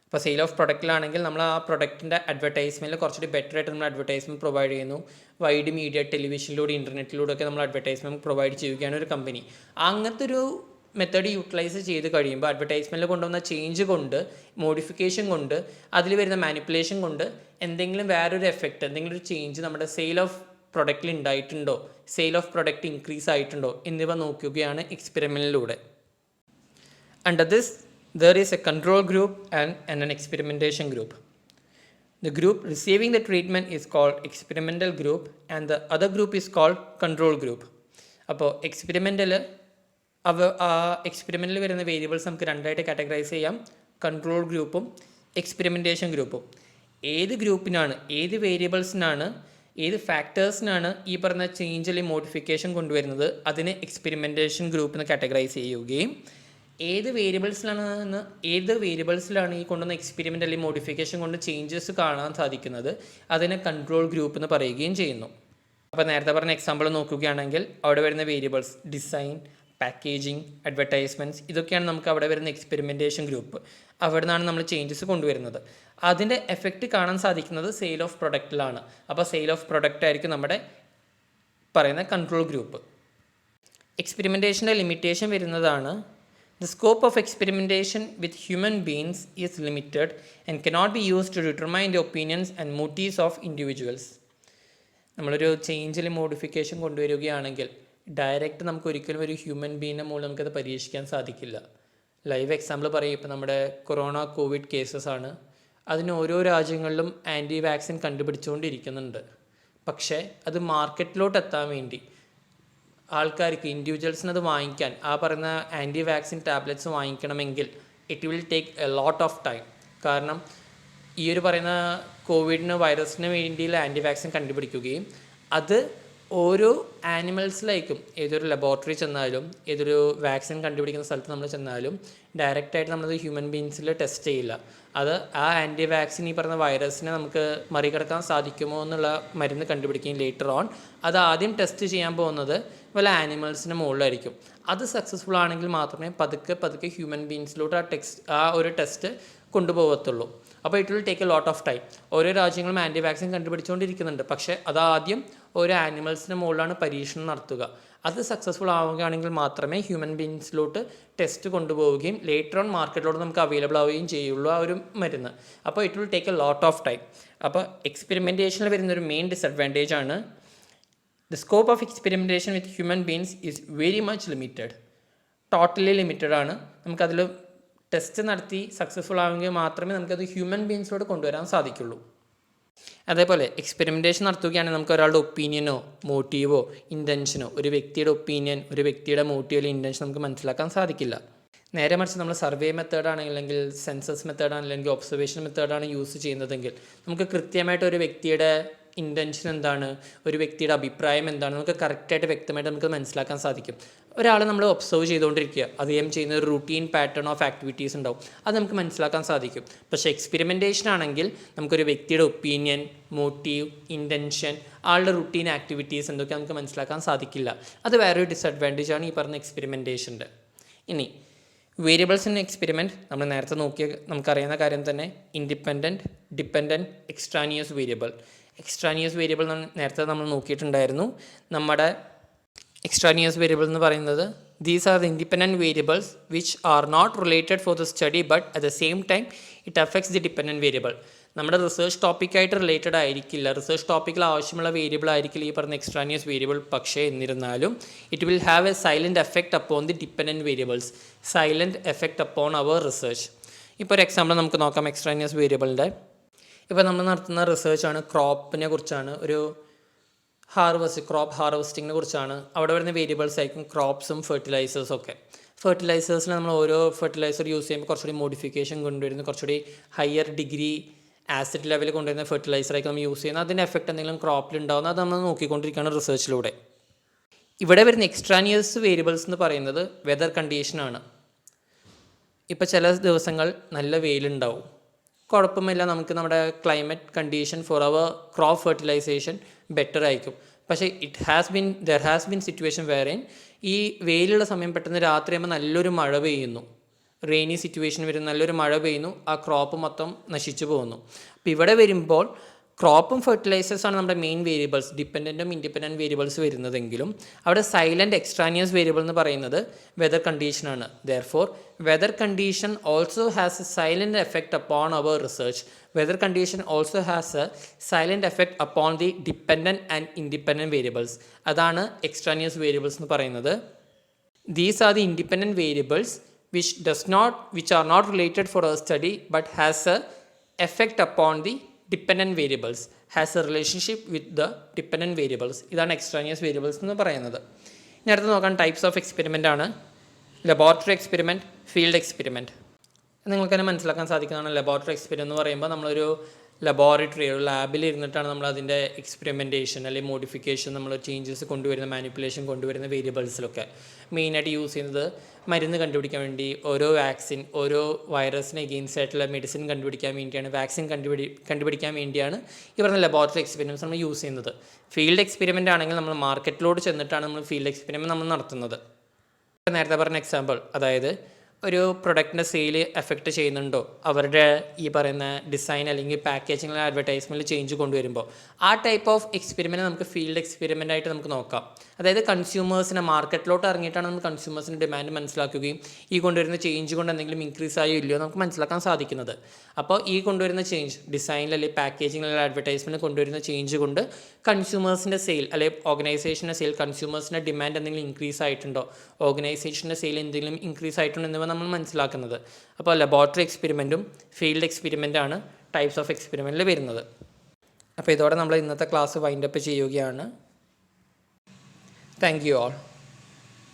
ഇപ്പോൾ സെയിൽ ഓഫ് പ്രൊഡക്റ്റിലാണെങ്കിൽ നമ്മൾ ആ പ്രൊഡക്റ്റിൻ്റെ അഡ്വർടൈസ്മെൻറ്റിൽ കുറച്ചുകൂടി ബെറ്റർ ആയിട്ട് നമ്മൾ അഡ്വർടൈസ്മെൻറ്റ് പ്രൊവൈഡ് ചെയ്യുന്നു. വൈഡ് മീഡിയ, ടെലിവിഷനിലൂടെ, ഇൻ്റർനെറ്റിലൂടെ ഒക്കെ നമ്മൾ അഡ്വർടൈസ്മെൻറ്റ് പ്രൊവൈഡ് ചെയ്യുകയാണ് ഒരു കമ്പനി. അങ്ങനത്തെ ഒരു മെത്തേഡ് യൂട്ടിലൈസ് ചെയ്ത് കഴിയുമ്പോൾ അഡ്വർടൈസ്മെൻറ്റിൽ കൊണ്ടുവന്ന ചേഞ്ച് കൊണ്ട്, മോഡിഫിക്കേഷൻ കൊണ്ട്, അതിൽ വരുന്ന മാനിപ്പുലേഷൻ കൊണ്ട് എന്തെങ്കിലും വേറൊരു എഫക്റ്റ്, എന്തെങ്കിലും ഒരു ചേഞ്ച് നമ്മുടെ സെയിൽ ഓഫ് പ്രൊഡക്റ്റിൽ ഉണ്ടായിട്ടുണ്ടോ, സെയിൽ ഓഫ് പ്രൊഡക്റ്റ് ഇൻക്രീസ് ആയിട്ടുണ്ടോ എന്നിവ നോക്കുകയാണ് എക്സ്പെരിമെൻറ്റിലൂടെ. Under this there is a control group and an experimentation group. The group receiving the treatment is called experimental group and the other group is called control group. അപ്പോൾ എക്സ്പെരിമെൻറ്റിൽ വരുന്ന variables നമുക്ക് രണ്ടായിട്ട് categorise ചെയ്യാം, control ഗ്രൂപ്പും experimentation ഗ്രൂപ്പും. ഏത് ഗ്രൂപ്പിനാണ്, ഏത് വേരിയബിൾസിനാണ്, ഏത് ഫാക്ടേഴ്സിനാണ് ഈ പറഞ്ഞ ചേഞ്ച് അല്ലെങ്കിൽ മോഡിഫിക്കേഷൻ കൊണ്ടുവരുന്നത് അതിനെ എക്സ്പെരിമെൻറ്റേഷൻ ഗ്രൂപ്പിന് കാറ്റഗറൈസ് ചെയ്യുകയും ഏത് വേരിയബിൾസിലാണ് ഈ കൊണ്ടുവന്ന എക്സ്പെരിമെൻ്റ് അല്ലെങ്കിൽ മോഡിഫിക്കേഷൻ കൊണ്ട് ചേഞ്ചസ് കാണാൻ സാധിക്കുന്നത് അതിനെ കൺട്രോൾ ഗ്രൂപ്പ് എന്ന് പറയുകയും ചെയ്യുന്നു. അപ്പോൾ നേരത്തെ പറഞ്ഞ എക്സാമ്പിൾ നോക്കുകയാണെങ്കിൽ അവിടെ വരുന്ന വേരിയബിൾസ് ഡിസൈൻ, പാക്കേജിങ്, അഡ്വർടൈസ്മെൻറ്റ്സ്, ഇതൊക്കെയാണ് നമുക്ക് അവിടെ വരുന്ന എക്സ്പെരിമെൻറ്റേഷൻ ഗ്രൂപ്പ്. അവിടെ നിന്നാണ് നമ്മൾ ചേഞ്ചസ് കൊണ്ടുവരുന്നത്. അതിൻ്റെ എഫക്റ്റ് കാണാൻ സാധിക്കുന്നത് സെയിൽ ഓഫ് പ്രൊഡക്റ്റിലാണ്. അപ്പോൾ സെയിൽ ഓഫ് പ്രൊഡക്റ്റ് ആയിരിക്കും നമ്മുടെ പറയുന്ന കൺട്രോൾ ഗ്രൂപ്പ്. എക്സ്പെരിമെൻറ്റേഷൻ്റെ ലിമിറ്റേഷൻ വരുന്നതാണ് The scope of experimentation with human beings is limited and cannot be used to determine the opinions and motives of individuals. നമ്മളൊരു ചേഞ്ചിൽ മോഡിഫിക്കേഷൻ കൊണ്ടുവരികയാണെങ്കിൽ ഡയറക്റ്റ് നമുക്ക് ഒരിക്കലും ഒരു human ബീയിൻ്റെ മുകളിൽ നമുക്കത് പരീക്ഷിക്കാൻ സാധിക്കില്ല. ലൈവ് എക്സാമ്പിൾ പറയും, ഇപ്പോൾ നമ്മുടെ കോവിഡ് കേസസ് ആണ്. അതിന് ഓരോ രാജ്യങ്ങളിലും ആൻറ്റി വാക്സിൻ കണ്ടുപിടിച്ചുകൊണ്ടിരിക്കുന്നുണ്ട്. പക്ഷേ അത് മാർക്കറ്റിലോട്ട് എത്താൻ വേണ്ടി ആൾക്കാർക്ക്, ഇൻഡിവിജ്വൽസിന് അത് വാങ്ങിക്കാൻ, ആ പറയുന്ന ആൻറ്റി വാക്സിൻ ടാബ്ലറ്റ്സ് വാങ്ങിക്കണമെങ്കിൽ it will take a lot of time. കാരണം ഈ ഒരു പറയുന്ന വൈറസിന് വേണ്ടിയുള്ള ആൻറ്റി വാക്സിൻ കണ്ടുപിടിക്കുകയും അത് ഓരോ ആനിമൽസിലേക്കും, ഏതൊരു ലബോറട്ടറി ചെന്നാലും ഏതൊരു വാക്സിൻ കണ്ടുപിടിക്കുന്ന സ്ഥലത്ത് നമ്മൾ ചെന്നാലും ഡയറക്റ്റായിട്ട് നമ്മളത് ഹ്യൂമൻ ബീങ്സിൽ ടെസ്റ്റ് ചെയ്യില്ല. അത് ആ ആൻറ്റി വാക്സിൻ ഈ പറഞ്ഞ വൈറസിനെ നമുക്ക് മറികടക്കാൻ സാധിക്കുമോ എന്നുള്ള മരുന്ന് കണ്ടുപിടിക്കുകയും ലേറ്റർ ഓൺ അത് ആദ്യം ടെസ്റ്റ് ചെയ്യാൻ പോകുന്നത് വല്ല ആനിമൽസിന് മുകളിലായിരിക്കും. അത് സക്സസ്ഫുൾ ആണെങ്കിൽ മാത്രമേ പതുക്കെ ഹ്യൂമൻ ബീങ്സിലോട്ട് ആ ഒരു ടെസ്റ്റ് കൊണ്ടുപോകത്തുള്ളൂ. അപ്പോൾ it will take a lot of time. ഓരോ രാജ്യങ്ങളും ആൻറ്റി വാക്സിൻ കണ്ടുപിടിച്ചുകൊണ്ടിരിക്കുന്നുണ്ട്. പക്ഷേ അതാദ്യം ഓരോ ആനിമൽസിന് മുകളിലാണ് പരീക്ഷണം നടത്തുക. അത് സക്സസ്ഫുൾ ആവുകയാണെങ്കിൽ മാത്രമേ ഹ്യൂമൻ ബീങ്സിലോട്ട് ടെസ്റ്റ് കൊണ്ടുപോവുകയും ലേറ്റർ ഓൺ മാർക്കറ്റിലോട്ട് നമുക്ക് അവൈലബിൾ ആവുകയും ചെയ്യുള്ളൂ ആ ഒരു മരുന്ന്. അപ്പോൾ it will take a lot of time. അപ്പോൾ എക്സ്പെരിമെൻറ്റേഷനിൽ വരുന്നൊരു മെയിൻ ഡിസഡ്വാൻറ്റേജ് ആണ് the scope of experimentation with human beings is very much limited. Totally limited ആണ്. നമുക്കതിൽ ടെസ്റ്റ് നടത്തി സക്സസ്ഫുൾ ആവുമെങ്കിൽ മാത്രമേ നമുക്കത് ഹ്യൂമൻ ബീങ്സിലോട്ട് കൊണ്ടുവരാൻ സാധിക്കുള്ളൂ. അതേപോലെ എക്സ്പെരിമെൻറ്റേഷൻ നടത്തുകയാണെങ്കിൽ നമുക്ക് ഒരാളുടെ ഒപ്പീനിയനോ മോട്ടീവോ ഇൻറ്റൻഷനോ, ഒരു വ്യക്തിയുടെ ഒപ്പീനിയൻ, ഒരു വ്യക്തിയുടെ മോട്ടീവ് അല്ലെങ്കിൽ ഇൻറ്റൻഷൻ നമുക്ക് മനസ്സിലാക്കാൻ സാധിക്കില്ല. നേരെ മറിച്ച് നമ്മൾ സർവേ മെത്തേഡാണെങ്കിൽ, അല്ലെങ്കിൽ സെൻസസ് മെത്തേഡാണെങ്കിൽ, അല്ലെങ്കിൽ ഒബ്സർവേഷൻ മെത്തേഡാണ് യൂസ് ചെയ്യുന്നതെങ്കിൽ നമുക്ക് കൃത്യമായിട്ട് ഒരു വ്യക്തിയുടെ ഇൻറ്റൻഷൻ എന്താണ്, ഒരു വ്യക്തിയുടെ അഭിപ്രായം എന്താണ്, നമുക്ക് കറക്റ്റായിട്ട് വ്യക്തമായിട്ട് നമുക്ക് മനസ്സിലാക്കാൻ സാധിക്കും. ഒരാൾ നമ്മൾ ഒബ്സർവ് ചെയ്തുകൊണ്ടിരിക്കുക, അദ്ദേഹം ചെയ്യുന്ന ഒരു റുട്ടീൻ പാറ്റേൺ ഓഫ് ആക്ടിവിറ്റീസ് ഉണ്ടാവും, അത് നമുക്ക് മനസ്സിലാക്കാൻ സാധിക്കും. പക്ഷേ എക്സ്പെരിമെൻറ്റേഷൻ ആണെങ്കിൽ നമുക്കൊരു വ്യക്തിയുടെ ഒപ്പീനിയൻ, മോട്ടീവ്, ഇൻറ്റൻഷൻ, ആളുടെ റുട്ടീൻ ആക്ടിവിറ്റീസ് എന്തൊക്കെ നമുക്ക് മനസ്സിലാക്കാൻ സാധിക്കില്ല. അത് വേറൊരു ഡിസഡ്വാൻറ്റേജ് ആണ് ഈ പറഞ്ഞ എക്സ്പെരിമെൻറ്റേഷൻ്റെ. ഇനി വേരിയബിൾസ് ഇൻ എക്സ്പെരിമെൻറ്റ് നമ്മൾ നേരത്തെ നോക്കിയ നമുക്കറിയുന്ന കാര്യം തന്നെ, independent, dependent, extraneous variable. Extraneous variable നേരത്തെ നമ്മൾ നോക്കിയിട്ടുണ്ടായിരുന്നു. നമ്മുടെ എക്സ്ട്രാനിയസ് വേരിയബിൾ എന്ന് പറയുന്നത് these are the independent variables which are not related for the study but at the same time it affects the dependent variable. നമ്മുടെ റിസർച്ച് ടോപ്പിക്കായിട്ട് related ആയിരിക്കില്ല, research ടോപ്പിക്കിൽ ആവശ്യമുള്ള വേരിയബിൾ ആയിരിക്കില്ല ഈ പറഞ്ഞ എക്സ്ട്രാനിയസ് വേരിയബിൾ. പക്ഷേ എന്നിരുന്നാലും it will have a silent effect upon the dependent variables, silent effect upon our research. ഇപ്പോൾ ഒരു എക്സാമ്പിൾ നമുക്ക് നോക്കാം എക്സ്ട്രാനിയസ് വേരിയബിളിൻ്റെ. ഇപ്പോൾ നമ്മൾ നടത്തുന്ന റിസർച്ചാണ് ക്രോപ്പിനെ കുറിച്ചാണ്, ഒരു ക്രോപ്പ് ഹാർവെസ്റ്റിങ്ങിനെ കുറിച്ചാണ്. അവിടെ വരുന്ന വേരിയബിൾസ് ആയിരിക്കും ക്രോപ്സും ഫെർട്ടിലൈസേഴ്സും ഒക്കെ. ഫെർട്ടിലൈസേഴ്സിൽ നമ്മൾ ഓരോ ഫെർട്ടിലൈസർ യൂസ് ചെയ്യുമ്പോൾ കുറച്ചുകൂടി മോഡിഫിക്കേഷൻ കൊണ്ടുവരുന്നു, കുറച്ചുകൂടി ഹയർ ഡിഗ്രി ആസിഡ് ലെവൽ കൊണ്ടുവരുന്ന ഫെർട്ടിലൈസറായിരിക്കും നമ്മൾ യൂസ് ചെയ്യുന്നത്. അതിൻ്റെ എഫക്റ്റ് എന്തെങ്കിലും ക്രോപ്പിൽ ഉണ്ടാകുന്നത് അത് നമ്മൾ നോക്കിക്കൊണ്ടിരിക്കുകയാണ് റിസർച്ചിലൂടെ. ഇവിടെ വരുന്ന എക്സ്ട്രാനിയസ് വേരിയബിൾസ് എന്ന് പറയുന്നത് വെതർ കണ്ടീഷനാണ്. ഇപ്പോൾ ചില ദിവസങ്ങൾ നല്ല വെയിലുണ്ടാവും, കുഴപ്പമില്ല, നമുക്ക് നമ്മുടെ climate condition for our crop fertilization better ആയിരിക്കും. പക്ഷേ ദർ ഹാസ് ബീൻ സിറ്റുവേഷൻ വേറെ ഈ വെയിലുള്ള സമയം പെട്ടെന്ന് രാത്രി ആകുമ്പോൾ നല്ലൊരു മഴ പെയ്യുന്നു, റെയിനി സിറ്റുവേഷൻ വരും, നല്ലൊരു മഴ പെയ്യുന്നു, ആ ക്രോപ്പ് മൊത്തം നശിച്ചു പോകുന്നു. അപ്പോൾ ഇവിടെ വരുമ്പോൾ ക്രോപ്പും ഫെർട്ടിലൈസേഴ്സാണ് നമ്മുടെ മെയിൻ വേരിയബിൾസ്, ഡിപ്പെൻഡൻറ്റും ഇൻഡിപെൻഡൻറ്റ് വേരിയബിൾസ് വരുന്നതെങ്കിലും അവിടെ സൈലൻറ്റ് എക്സ്ട്രാനിയസ് വേരിയബിൾ എന്ന് പറയുന്നത് വെതർ കണ്ടീഷനാണ്. Therefore weather condition also has a silent effect upon our research. Weather condition also has a silent effect upon the dependent and independent variables. അതാണ് extraneous variables എന്ന് പറയുന്നത്. These are the independent variables which are not related for a study but has a effect upon the dependent variables has A relationship with the dependent variables. ഇതാണ് extraneous variables എന്ന് പറയുന്നത്. ഇനി അടുത്ത് നോക്കാൻ types of experiment ആണ് laboratory experiment, field experiment. നിങ്ങൾക്ക് തന്നെ മനസ്സിലാക്കാൻ സാധിക്കുന്നതാണ് ലബോറട്ടറി എക്സ്പെരിമെൻ്റ് എന്ന് പറയുമ്പോൾ നമ്മളൊരു ലബോറട്ടറി ഒരു ലാബിൽ ഇരുന്നിട്ടാണ് നമ്മൾ അതിൻ്റെ എക്സ്പെരിമെൻറ്റേഷൻ അല്ലെങ്കിൽ മോഡിഫിക്കേഷൻ നമ്മൾ ചേഞ്ചസ് കൊണ്ടുവരുന്ന മാനിപ്പുലേഷൻ കൊണ്ടുവരുന്ന വേരിയബിൾസിലൊക്കെ മെയിനായിട്ട് യൂസ് ചെയ്യുന്നത് മരുന്ന് കണ്ടുപിടിക്കാൻ വേണ്ടി ഓരോ വാക്സിൻ ഓരോ വൈറസിന് എഗെയിൻസ്റ്റ് ആയിട്ടുള്ള മെഡിസിൻ കണ്ടുപിടിക്കാൻ വേണ്ടിയാണ് വാക്സിൻ കണ്ടുപിടിക്കാൻ വേണ്ടിയാണ് ഈ പറഞ്ഞ ലബോറട്ടറി എക്സ്പെരിമെൻറ്റ്സ് നമ്മൾ യൂസ് ചെയ്യുന്നത്. ഫീൽഡ് എക്സ്പെരിമെൻ്റ് ആണെങ്കിൽ നമ്മൾ മാർക്കറ്റിലോട്ട് ചെന്നിട്ടാണ് നമ്മൾ ഫീൽഡ് എക്സ്പെരിമെൻറ്റ് നമ്മൾ നടത്തുന്നത്. നേരത്തെ പറഞ്ഞ എക്സാമ്പിൾ, അതായത് ഒരു പ്രൊഡക്റ്റിൻ്റെ സെയിൽ എഫക്റ്റ് ചെയ്യുന്നുണ്ടോ അവരുടെ ഈ പറയുന്ന ഡിസൈൻ അല്ലെങ്കിൽ പാക്കേജിങ്ങിൽ അഡ്വർടൈസ്മെൻറ്റിൽ ചേഞ്ച് കൊണ്ടുവരുമ്പോൾ ആ ടൈപ്പ് ഓഫ് എക്സ്പെരിമെൻറ്റ് നമുക്ക് ഫീൽഡ് എക്സ്പെരിമെൻ്റ് ആയിട്ട് നമുക്ക് നോക്കാം. അതായത് കൺസ്യൂമേഴ്സിനെ മാർക്കറ്റിലോട്ട് ഇറങ്ങിയിട്ടാണ് നമുക്ക് കൺസ്യൂമേഴ്സിൻ്റെ ഡിമാൻഡ് മനസ്സിലാക്കുകയും ഈ കൊണ്ടുവരുന്ന ചേഞ്ച് കൊണ്ട് എന്തെങ്കിലും ഇൻക്രീസ് ആയോ ഇല്ലയോ നമുക്ക് മനസ്സിലാക്കാൻ സാധിക്കുന്നത്. അപ്പോൾ ഈ കൊണ്ടുവരുന്ന ചേഞ്ച് ഡിസൈനിൽ അല്ലെങ്കിൽ പാക്കേജിങ്ങിൽ അല്ലെങ്കിൽ അഡ്വർടൈസ്മെൻറ്റ് കൊണ്ടുവരുന്ന ചേഞ്ച് കൊണ്ട് കൺസ്യൂമേഴ്സിൻ്റെ സെയിൽ അല്ലെങ്കിൽ ഓർഗനൈസേഷൻ്റെ സെയിൽ കൺസ്യൂമേഴ്സിൻ്റെ ഡിമാൻഡ് എന്തെങ്കിലും ഇൻക്രീസ് ആയിട്ടുണ്ടോ, ഓർഗനൈസേഷൻ്റെ സെയിൽ എന്തെങ്കിലും ഇൻക്രീസ് ആയിട്ടുണ്ടോ എന്നിവ നമ്മൾ മനസ്സിലാക്കുന്നത്. അപ്പോൾ ലബോറട്ടറി എക്സ്പെരിമെൻറ്റും ഫീൽഡ് എക്സ്പെരിമെൻ്റാണ് ടൈപ്സ് ഓഫ് എക്സ്പെരിമെൻറ്റിൽ വരുന്നത്. അപ്പോൾ ഇതോടെ നമ്മൾ ഇന്നത്തെ ക്ലാസ് വൈൻഡപ്പ് ചെയ്യുകയാണ്. Thank you all.